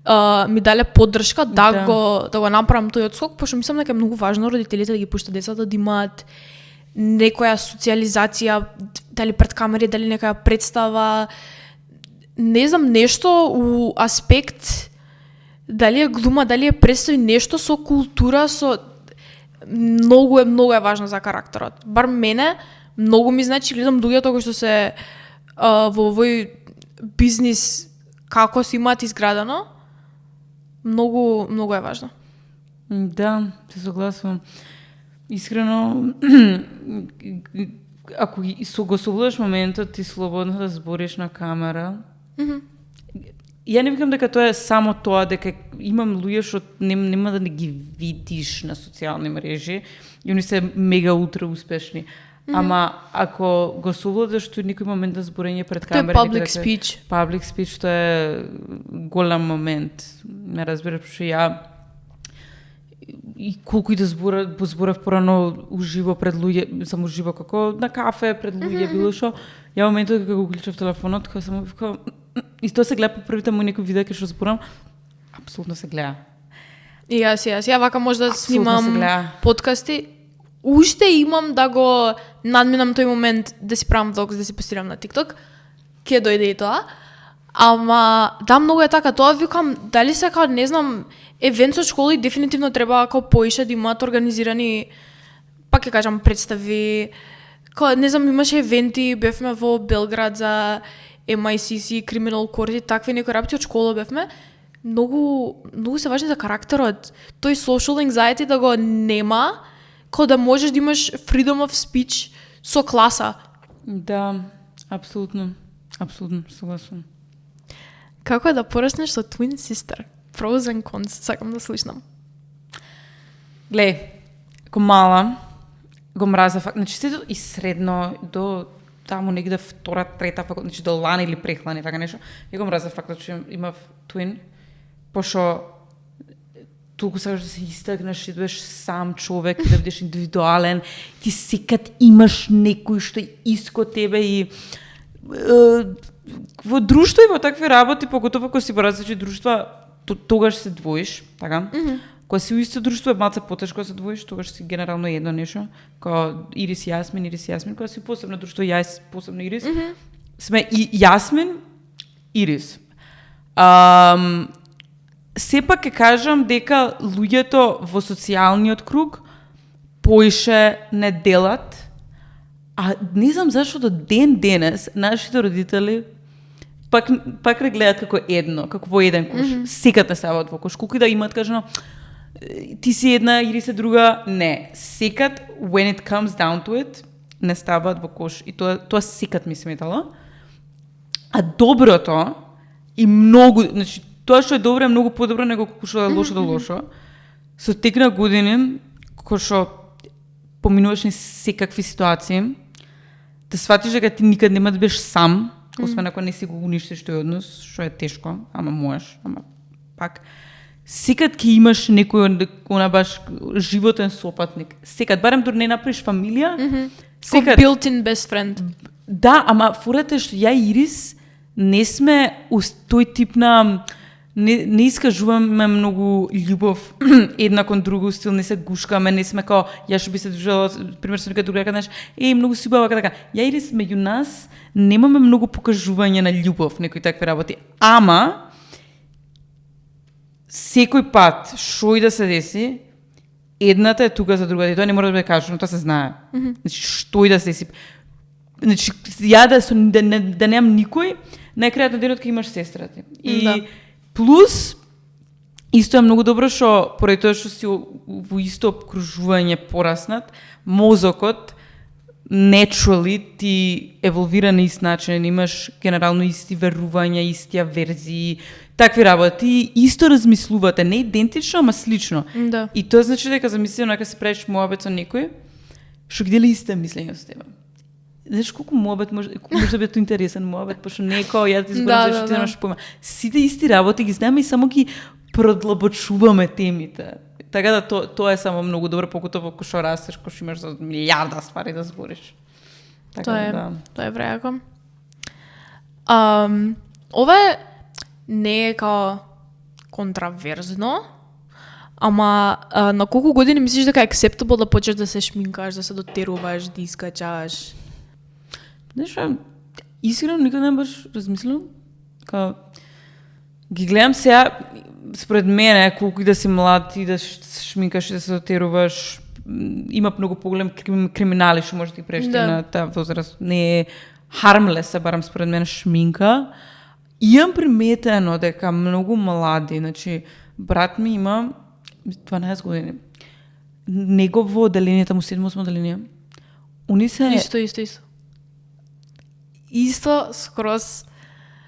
ми дале поддршка да го направам тој одскок, пошто мислам дека е многу важно родителите да ги пуштат децата да имаат некоја социализација, дали пред камери, дали некоја представа, не знам, нешто у аспект, дали е глума, дали е представи, нешто со култура, со многу е важно за карактерот. Бар мене многу ми значи, гледам луѓето кои што се во овој бизнис како се имаат изградено, многу е важно. Да, се согласувам. Искрено, ако го согледаш моментот, ти слободно да збориш на камера. Ја не викам дека тоа е само тоа, дека имам луѓе што нема да не ги видиш на социјални мрежи и они се мега ултра успешни. Ама ако го совладаш тој некој момент на зборење пред Тоа е камера, public speech. Public speech тоа е голем момент. Не разбираш што ја и колку и да зборав порано уживо пред луѓе, само уживо како на кафе пред луѓе било што. Ја моментот кога го уклучав телефонот, кога само викам и тоа се гледа по првите мои некои видеа кај што зборам, апсолутно се гледа. И ја вака може да снимам подкасти. Уште имам да го надминам тој момент да си правам влог, да си постирам на TikTok. Ке дојде и тоа. Ама да, многу е така. Тоа викам, дали се као, не знам, евент со школи дефинитивно треба како поише да имаат организирани, пак ќе кажам, представи. Као, не знам, имаше евенти, бевме во Белград за MICC, Criminal Court и такви некои работи од школа бевме. Многу се важни за карактерот. Тој social anxiety да го нема, као да можеш да имаш freedom of speech со класа. Да, апсолутно. Апсолутно, согласувам. Како е да пораснеш со twin sister? Pros and cons, сакам да слушнам. Глеј, ко мала, го мраза факт, значи сето и средно до таму негде втора, трета, значи до лани или прехлани, така нешто. Ја го мраза фактот што имав twin, пошто толку сакаш да се истакнеш и да бидеш сам човек, да бидеш индивидуален, ти секад имаш некој што е иско тебе и во друштво и во такви работи, поготово кога си во различни друштва, тогаш се двоиш, така? Кога си у исто друштво е малце потешко да се двоиш, тогаш си генерално едно нешто, кога Ирис Јасмин, кога си посебно друштво, јас посебно Ирис, сме и Јасмин, Ирис. Сепак ќе кажам дека луѓето во социјалниот круг поише не делат, а не знам зашто до ден денес нашите родители пак не гледат како едно, како во еден куш. Секад не ставаат во куш. Колку и да имаат кажано ти си една или се друга, не. Секад when it comes down to it не ставаат во куш. И тоа секад ми сметало. А доброто и многу, значи тоа што е добро е многу подобро него колку што е лошо до лошо. Со тек на години, кога што поминуваш низ секакви ситуации, да сватиш дека ти никад нема да бидеш сам, освен ако не си го уништиш тој однос, што е тешко, ама можеш, ама пак. Секад ќе имаш некој она баш животен сопатник. Секад, барем дори не направиш фамилија, секад built-in best friend. Да, ама фората е што ја и Ирис не сме тој тип на не искажуваме многу љубов една кон другу, стил не се гушкаме, не сме као ја што би се дружела, пример со некоја друга, кажеш, многу си убава така. Ја Ирис меѓу нас немаме многу покажување на љубов, некои такви работи. Ама секој пат што и да се деси, едната е тука за другата и тоа не мора да биде кажано, тоа се знае. Значи што и да се деси. Значи ја да немам никој, најкрајот на денот ќе имаш сестра ти. И плюс, исто е многу добро што поради тоа што си во исто обкружување пораснат, мозокот naturally ти еволвира на ист начин, имаш генерално исти верувања, истија верзии, такви работи, исто размислувате, не идентично, ама слично. Да. И тоа значи дека замислено нека се правиш муабет со некој што ги дели исто мислење со тебе. Знаеш колку муабет може да биде интересен муабет, пошто не е као ја ти зборам зашто ти немаш појма. Сите исти работи ги знаеме и само ги продлабочуваме темите. Така да тоа е само многу добро, поготово кога што растеш, кога што имаш за милиарда ствари да збориш. Така тоа е вреако. Ова не е као контраверзно, ама на колку години мислиш дека е acceptable да почнеш да се шминкаш, да се дотеруваш, да искачаш? Знаеш, искрено никад не баш размислам. Као ги гледам сега, според мене, колку и да си млад и да шминкаш и да се дотеруваш, има многу поголем криминали што може да ти прешти на таа возраст. Не е harmless, барам според мене шминка. Имам приметено дека многу млади, значи брат ми има 12 години. Негово оделението му 7-8 оделение. Уни се Исто скроз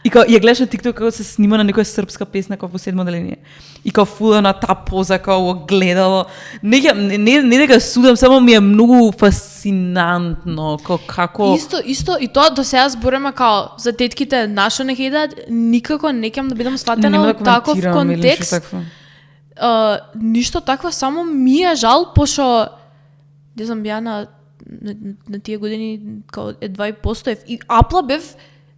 И као ја гледаш на TikTok како се снима на некоја српска песна како во 7 оделение. И као фула на таа поза као гледало. Не дека судам, само ми е многу фасцинантно како Исто и тоа до сега збореме као за тетките нашо не хејдат, никако не ќе да бидам сватена во таков контекст. Ништо такво, само ми е жал пошто не знам беа на тие години као едва и постоев и апла бев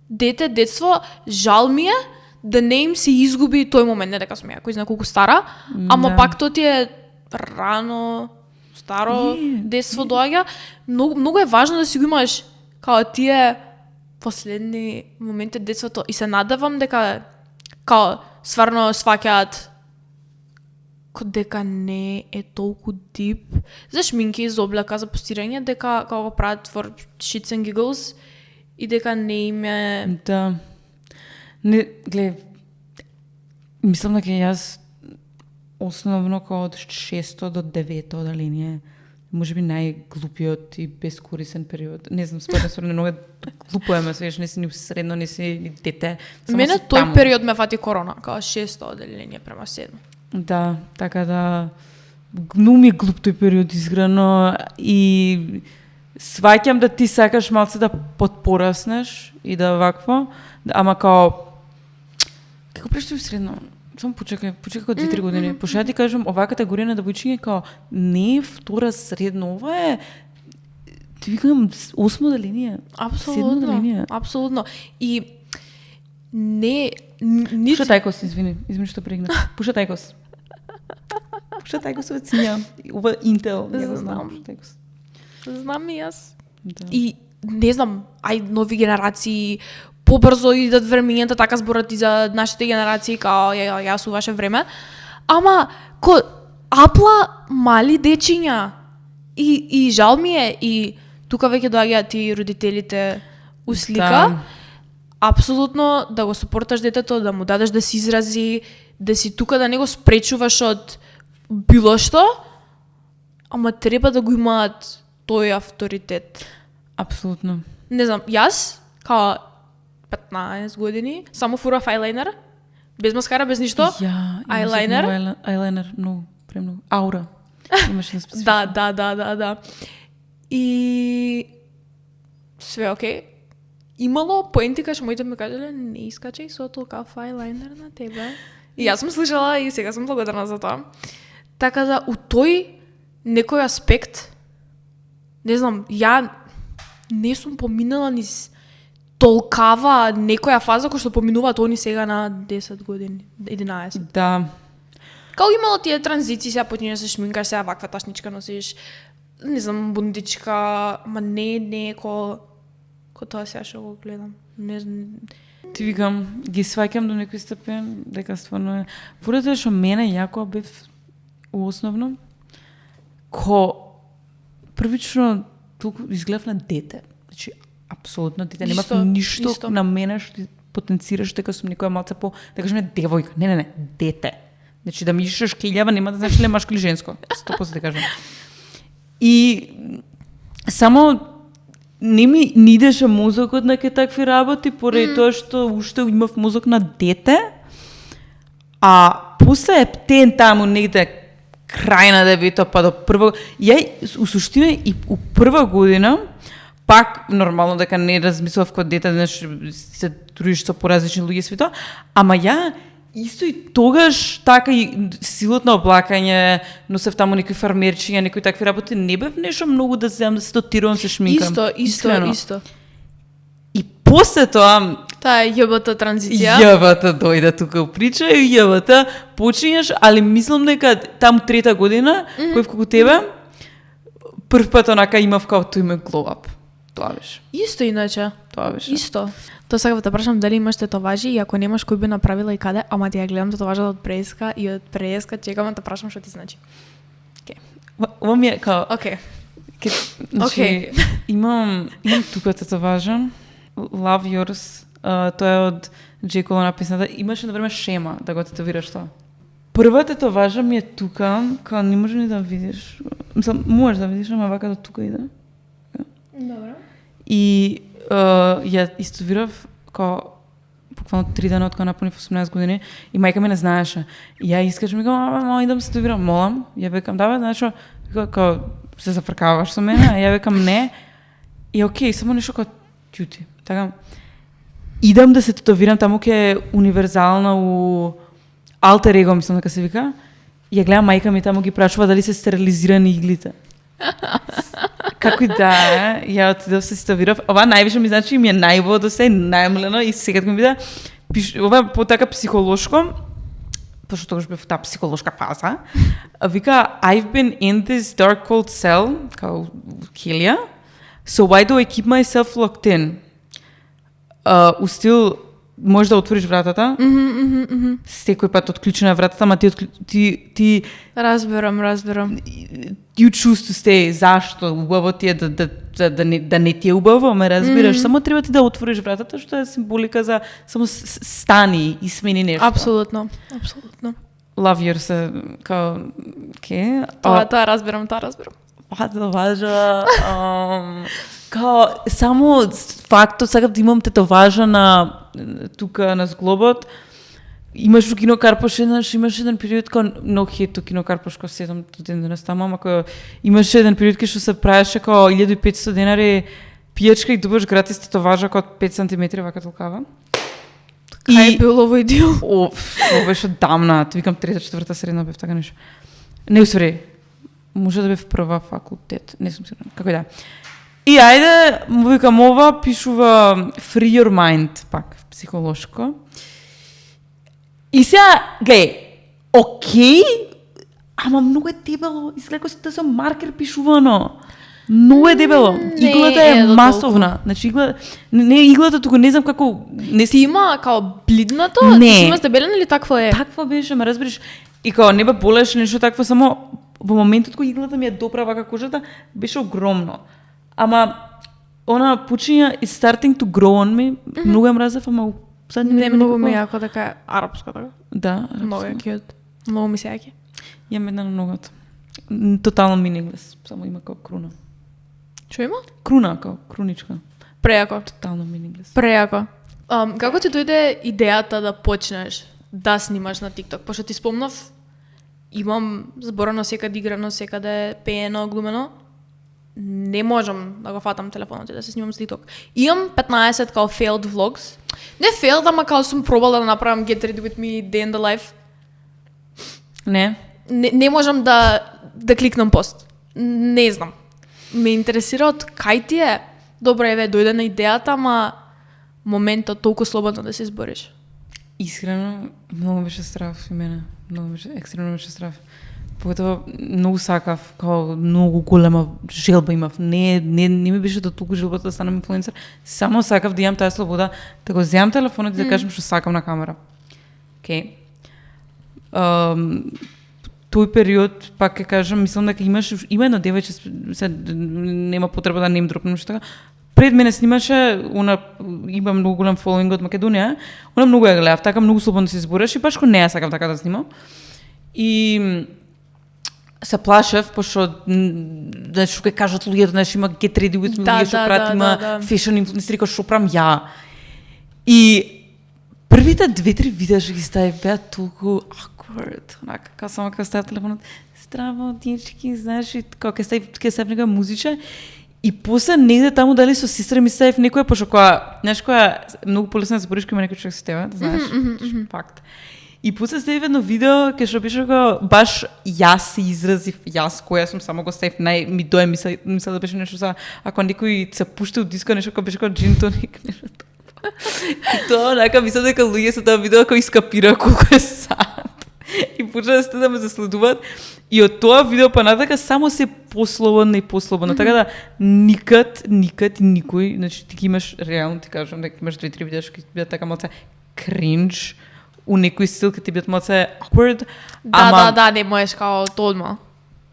детство, жал ми е да не им се изгуби тој момент, не дека сум ја кој знае колку стара, ама пак тоа ти е рано, старо детство доаѓа. Многу е важно да си го имаш као тие последни моменти детството и се надевам дека као стварно сваќаат дека не е толку дип. За шминки, за облека, за постирање, дека као го прават for shits and giggles и дека не им е... Да. Не, глед, мислам дека јас основно као од 6 до 9 оделение, можеби најглупиот и безкорисен период. Не знам, според многу глупо е, свеш, не си ни средно, не си ни дете. Мене тој период ме фати корона, као 6 оделение према 7. Да, така да многу ми е глуп тој период изграно и сваќам да ти сакаш малце да подпораснеш и да вакво, ама као како прештои средно, само почекај како 2-3 години. Пошто ја ти кажам, оваа категорија на девојчиња као не е втора средно, ова е ти викам 8 оделение. Апсолутно. И не Пуша тајкос, извини што прегнав. Пуша тајкос од синја. Ова Intel, не знам. Пуша тајкос. Знам и јас. Да. И не знам, нови генерации побрзо идат времењата, така зборат и за нашите генерации, као јас у ваше време. Ама апла мали дечиња. И жал ми е, и тука веќе доаѓаат и родителите у слика. Да. Апсолутно да го сопорташ детето, да му дадеш да се изрази, да си тука, да не го спречуваш од било што, ама треба да го имаат тој авторитет. Апсолутно. Не знам, јас, као 15 години, само фурав ајлайнер, без маскара, без ништо. Ајлайнер. Ајлайнер, многу, премногу. Аура. Имаш на специфично. Да. И све окей. Имало поенти кај што моите ми кажале не искачај со толкав ајлайнер на тебе. И јас сум слушала и сега сум благодарна за тоа. Така да у тој некој аспект, не знам, ја не сум поминала низ толкава некоја фаза кој што поминуваат они сега на 10 години, 11. Да. Као имало тие транзиции, сега почнеш да се шминкаш, сега ваква ташничка носиш, не знам, бундичка, ма не ко тоа сега што го гледам. Не знам. Ти викам, ги сваќам до некој степен, дека стварно е. Фурата што мене јако бев основно, првично толку изгледав на дете. Значи, апсолутно дете. Немав ништо на мене што потенцираш дека сум некоја малце по, да кажеме, девојка. Не, дете. Значи, да ми ишеш килјава, нема да значи ли машко или женско. 100% да кажам. И само не ми идеше мозокот на ке такви работи, поради тоа што уште имав мозок на дете, а после ептен таму негде крај на дебето, па до прва... у суштина и у прва година, пак нормално дека не размислав кога дете, се дружиш со поразлични луѓе свето, ама ја исто и тогаш така и силот на облакање, носев таму некои фармерчиња, некои такви работи, не бев нешто многу да земам да се дотирувам, се шминкам. Исто. И после тоа таа ЈБТ транзиција. ЈБТ дојде тука у прича и ЈБТ почињаш, али мислам дека таму 3-та година, кој вколку тебе, прв пат онака имав као тој ме glow up. Тоа беше. Исто иначе. Тоа беше. Исто. Тоа сакав да прашам дали имаш тетоважи и ако немаш кој би направила и каде, ама ти ја гледам тетоважата од преска и од преска чекам да прашам што ти значи. Океј. Ова ми е као... Океј. Значи, имам тука тетоважа. Love Yours. Тоа е од J. Cole на песната. Имаше на време шема да го тетовираш тоа. Прва тетоважа ми е тука, као не може ни да видиш. Мислам, можеш да видиш, ама вака до тука иде. Добро. И ја истовирав као буквално 3 дена откога напуних 18 години и мајка ми не знаеше. И ја искаш ми мама, идам се татуирам, молам. Ја викам, да бе, знаеш што, како се зафркаваш со мене, а ја викам не. И окей, само нешто како ќути. Така, идам да се татуирам таму ке е универзална у Алтер Его, мислам дека се вика. И ја гледам мајка ми таму ги прашува дали се стерилизирани иглите. Како и да е, ја отидов се татуирав. Ова највише ми значи ми е најбо до се, најмлено и сега ми биде ова по така психолошко, пошто тогаш бев таа психолошка фаза. Вика, I've been in this dark cold cell, као Келија, so why do I keep myself locked in? У стил, можеш да отвориш вратата, секој пат отклучена вратата, ама ти Разберам. you choose to stay. Зашто? Убаво ти е да не ти е убаво, ме разбираш. Само треба ти да отвориш вратата, што е символика за само стани и смени нешто. Апсолутно. Love yourself, као, ке? Тоа разберам. Важа, као, само фактот, сакам да имам тетоважа на тука на зглобот. Имаш у Кино Карпош имаш еден период као много хето Кино Карпош као 7 ден да наставам, ама имаше еден период кај што се правеше као 1500 денари пијачка и добаш гратис тетоважа као 5 см вака толкава. Кај било овој дел? Ова беше дамна, викам 3-4 средна бев така нешто. Не усвари. Може да бев прва факултет, не сум сигурна. Како и да. И ајде, му викам ова, пишува Free Your Mind, пак, психолошко. И сега, окей, ама многу е дебело, изгледа кој се маркер пишувано. Многу е дебело. Иглата е масовна. Значи не иглата туку не знам како Ти има као блиднато? Не. Ти си има стабелен или такво е? Таква беше, ме разбираш. И као не бе болеше нешто такво, само во моментот кога иглата ми е допра вака кожата, беше огромно. Ама она почиња is starting to grow on me. Многу е мразев, ама не многу ми јако дека е арапско така. Да, арапско. Многу е кјут. Многу ми се јаки. Јам една на ногата. Тотално meaningless, само има како круна. Што има? Круна, како круничка. Прејако. Тотално meaningless. Прејако. Како ти дојде идејата да почнеш да снимаш на TikTok? Пошто ти спомнав, имам зборано секаде играно, секаде пеено, глумено. Не можам да го фатам телефонот и да се снимам с TikTok. Имам 15 као failed vlogs. Не failed, ама као сум пробала да направам Get Ready With Me Day in the Life. Не можам да кликнам пост. Не знам. Ме интересира од кај ти е. Добро еве, дојде на идејата, ама моментот толку слободно да се избориш. Искрено, многу беше страв и мене. Екстремно беше страв. Поготово многу сакав, као многу голема желба имав. Не ми беше да толку желбата да станам инфлуенсер. Само сакав да имам таа слобода, да го земам телефонот и да кажам што сакам на камера. Океј. Тој период, пак ќе кажам, мислам дека има едно девојче, се нема потреба да нем дропнем што така. Пред мене снимаше, има многу голем фоловинг од Македонија, она многу ја гледав, така многу слободно се избореш и баш не ја сакам така да снимам. И се плашев, пошто што ќе кажат луѓето, знаеш, има Get Ready With Me, луѓе што прават, има fashion инфлуенсери, што правам ја. И првите 2-3 видеа што ги ставив беа толку awkward, онака, као само кога ставив телефонот, здраво, дечки, знаеш, и како ќе ставив некоја музичка, и после негде таму дали со сестра ми ставив некоја, пошто која, знаеш, која многу полесно да збориш кој има некој човек со тебе, да знаеш, факт. И после ставив едно видео кај што беше како баш јас се изразив, јас која сум, само го ставив ми дое мисла да беше нешто за ако некој се пушти од диско, нешто како беше како джин тоник, нешто. И тоа, онака, мислам дека луѓе со тоа видео кој искапира колку е сад. И почна да ме заследуваат. И од тоа видео па натака само се послободно и послободно. Така да никад и никој, значи ти имаш реално ти кажам дека имаш 2-3 видеа што ќе бидат така малце кринж, у некој стил ќе ти бидат малце awkward. Да, не можеш као тоа одма.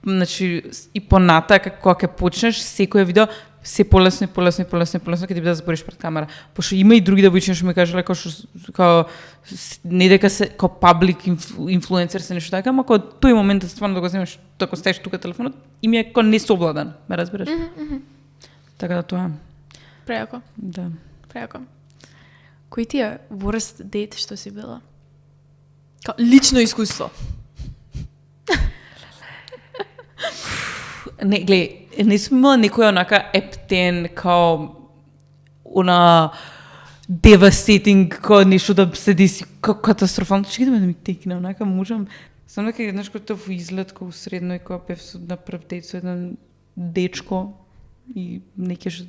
Значи и понатака кога ќе почнеш секој видео се полесно ќе ти биде да збориш пред камера. Пошто има и други девојчиња што ми кажале како не дека се како паблик инфлуенсер се нешто така, ама кога тој момент стварно да го земеш, да го ставиш тука телефонот, и ми е како несобладан, ме разбираш? Така да тоа. Прејако. Да. Прејако. Кој ти е worst date што си била? Лично искуство. Не, гледај, не сум имала некој онака ептен, као она devastating, као нешто да се деси, као катастрофално. Чекай да ми текне, онака можам. Сам дека еднаш кога тоа во излет, кога средно и кога пев на прв дет со еден дечко и не кеше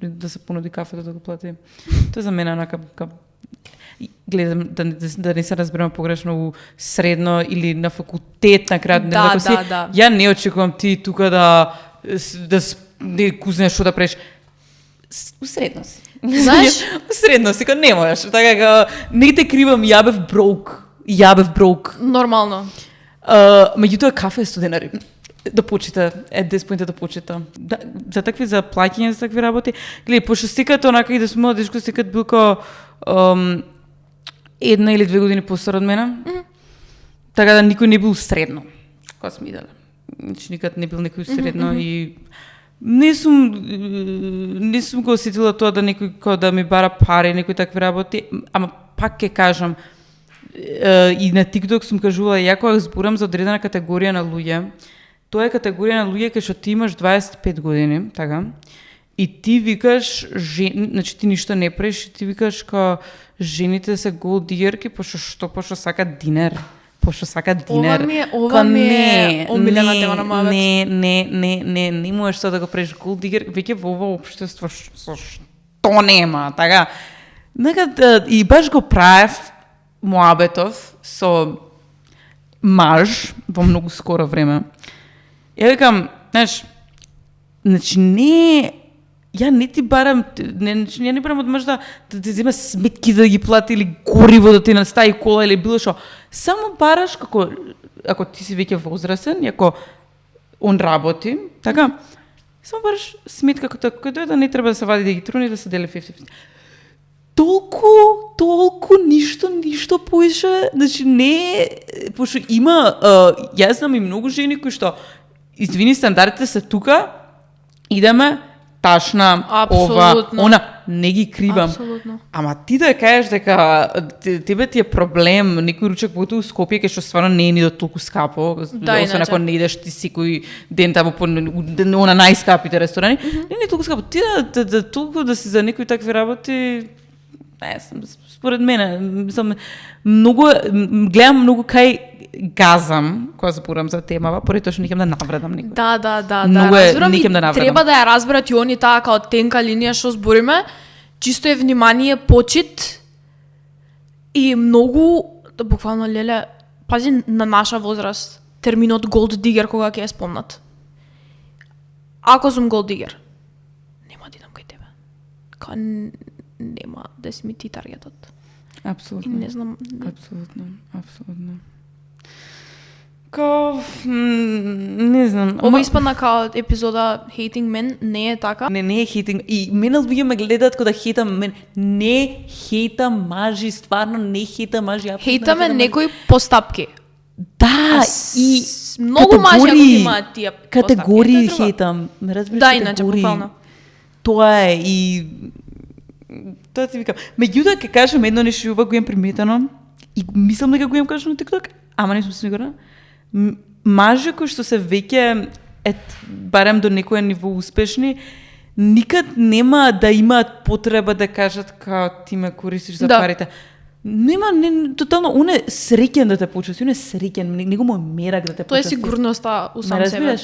да се понуди кафето да го плати. Тоа за мене онака гледам да не се разберам погрешно у средно или на факултет на крај Да. Ја не очекувам ти тука да не кузнеш што да преш. У средно си. Знаеш? У средно си, кога не можеш. Така не те кривам, ја бев броук. Нормално. Меѓутоа кафе е студенари. Да почита, деспоинта да почита. За плаќање за такви работи. Гледај, пошто стикат онака и да сме дечко стикат бил као 1 или 2 години постар од мене. Така да никој не бил средно. Кога сме иделе. Значи никад не бил некој средно и не сум го осетила тоа да некој кога да ми бара пари, некои такви работи, ама пак ќе кажам и на TikTok сум кажувала, ја кога зборам за одредена категорија на луѓе, тоа е категорија на луѓе кај што ти имаш 25 години, така, и ти викаш, значи ти ништо не правиш, и ти викаш као жените се gold diggerки, пошто сакат динер. Ова ми е омилена тема на мојот. Не можеш тоа да го правиш gold digger, веќе во ова општество што нема, така. Нека и баш го правев моабетов со маж во многу скоро време. Ја викам, знаеш, значи ја не ти барам, ја не барам од маж да ти зема сметки да ги плати или гориво да ти настави кола или било што. Само бараш ако ти си веќе возрастен, ако он работи, така, само бараш сметка кој дојде не треба да се вади да ги труни да се дели 50-50. Толку ништо поише, значи не, пошто има, јас знам и многу жени кои што, извини, стандардите се тука, идеме, ташна, ова, она, не ги кривам. Апсолутно. Ама ти да кажеш дека тебе ти е проблем, некој ручек поgotovo у Скопје, кај што стварно не е ни до толку скапо, освен ако не идеш ти секој ден таму по она најскапите ресторани, не е толку скапо. Ти да толку да си за некои такви работи, според мене, гледам многу кај газам, кога зборам за темава, поради тоа што не ќе да навредам никој. Да, Многу разбирам, не ќе да навредам. Треба да ја разберат и они таа као тенка линија што збориме, чисто е внимание, почит и многу, буквално леле, пази на наша возраст, терминот gold digger кога ќе ја спомнат. Ако сум gold digger, нема да идам кај тебе. Као нема да си ми ти таргетот. Апсолутно. Не знам. Апсолутно. Као, не знам. Ова испадна као епизода Hating Men, не е така? Не е хейтинг. И мене луѓе ме гледаат кога хейтам мен. Не хейтам мажи, стварно не хейтам мажи. Хейтаме некои постапки. Да, и многу мажи ако имаат тие постапки. Категории хейтам. Ме разбираш? Да, иначе буквално. Тоа е и тоа ти викам. Меѓутоа ќе кажам едно нешто, ова го имам приметено и мислам дека го имам кажано на TikTok, ама не сум сигурна. Мажи кои што се веќе барем до некој ниво успешни, никад нема да имаат потреба да кажат као ти ме користиш за парите. Нема, тотално, он е среќен да те почести, он е среќен, него му е мерак да те почести. Тоа е сигурноста у сам себе.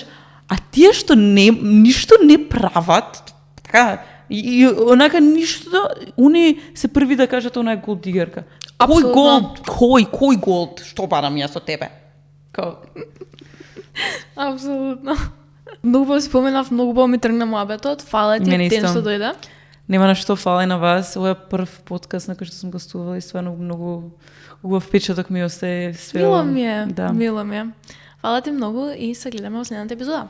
А тие што ништо не прават, така, и онака ништо, они се први да кажат она е голд дигерка. Кој голд? Кој голд? Што барам јас од тебе? Апсолутно. Многу споменав, многу ми тргна моабетот. Фала ти, ден што дојде. Нема на што, фала и на вас. Ова е прв подкаст на кој што сум гостувала и стварно многу убав впечаток ми остае све. Мило ми е. Фала ти многу и се гледаме во следната епизода.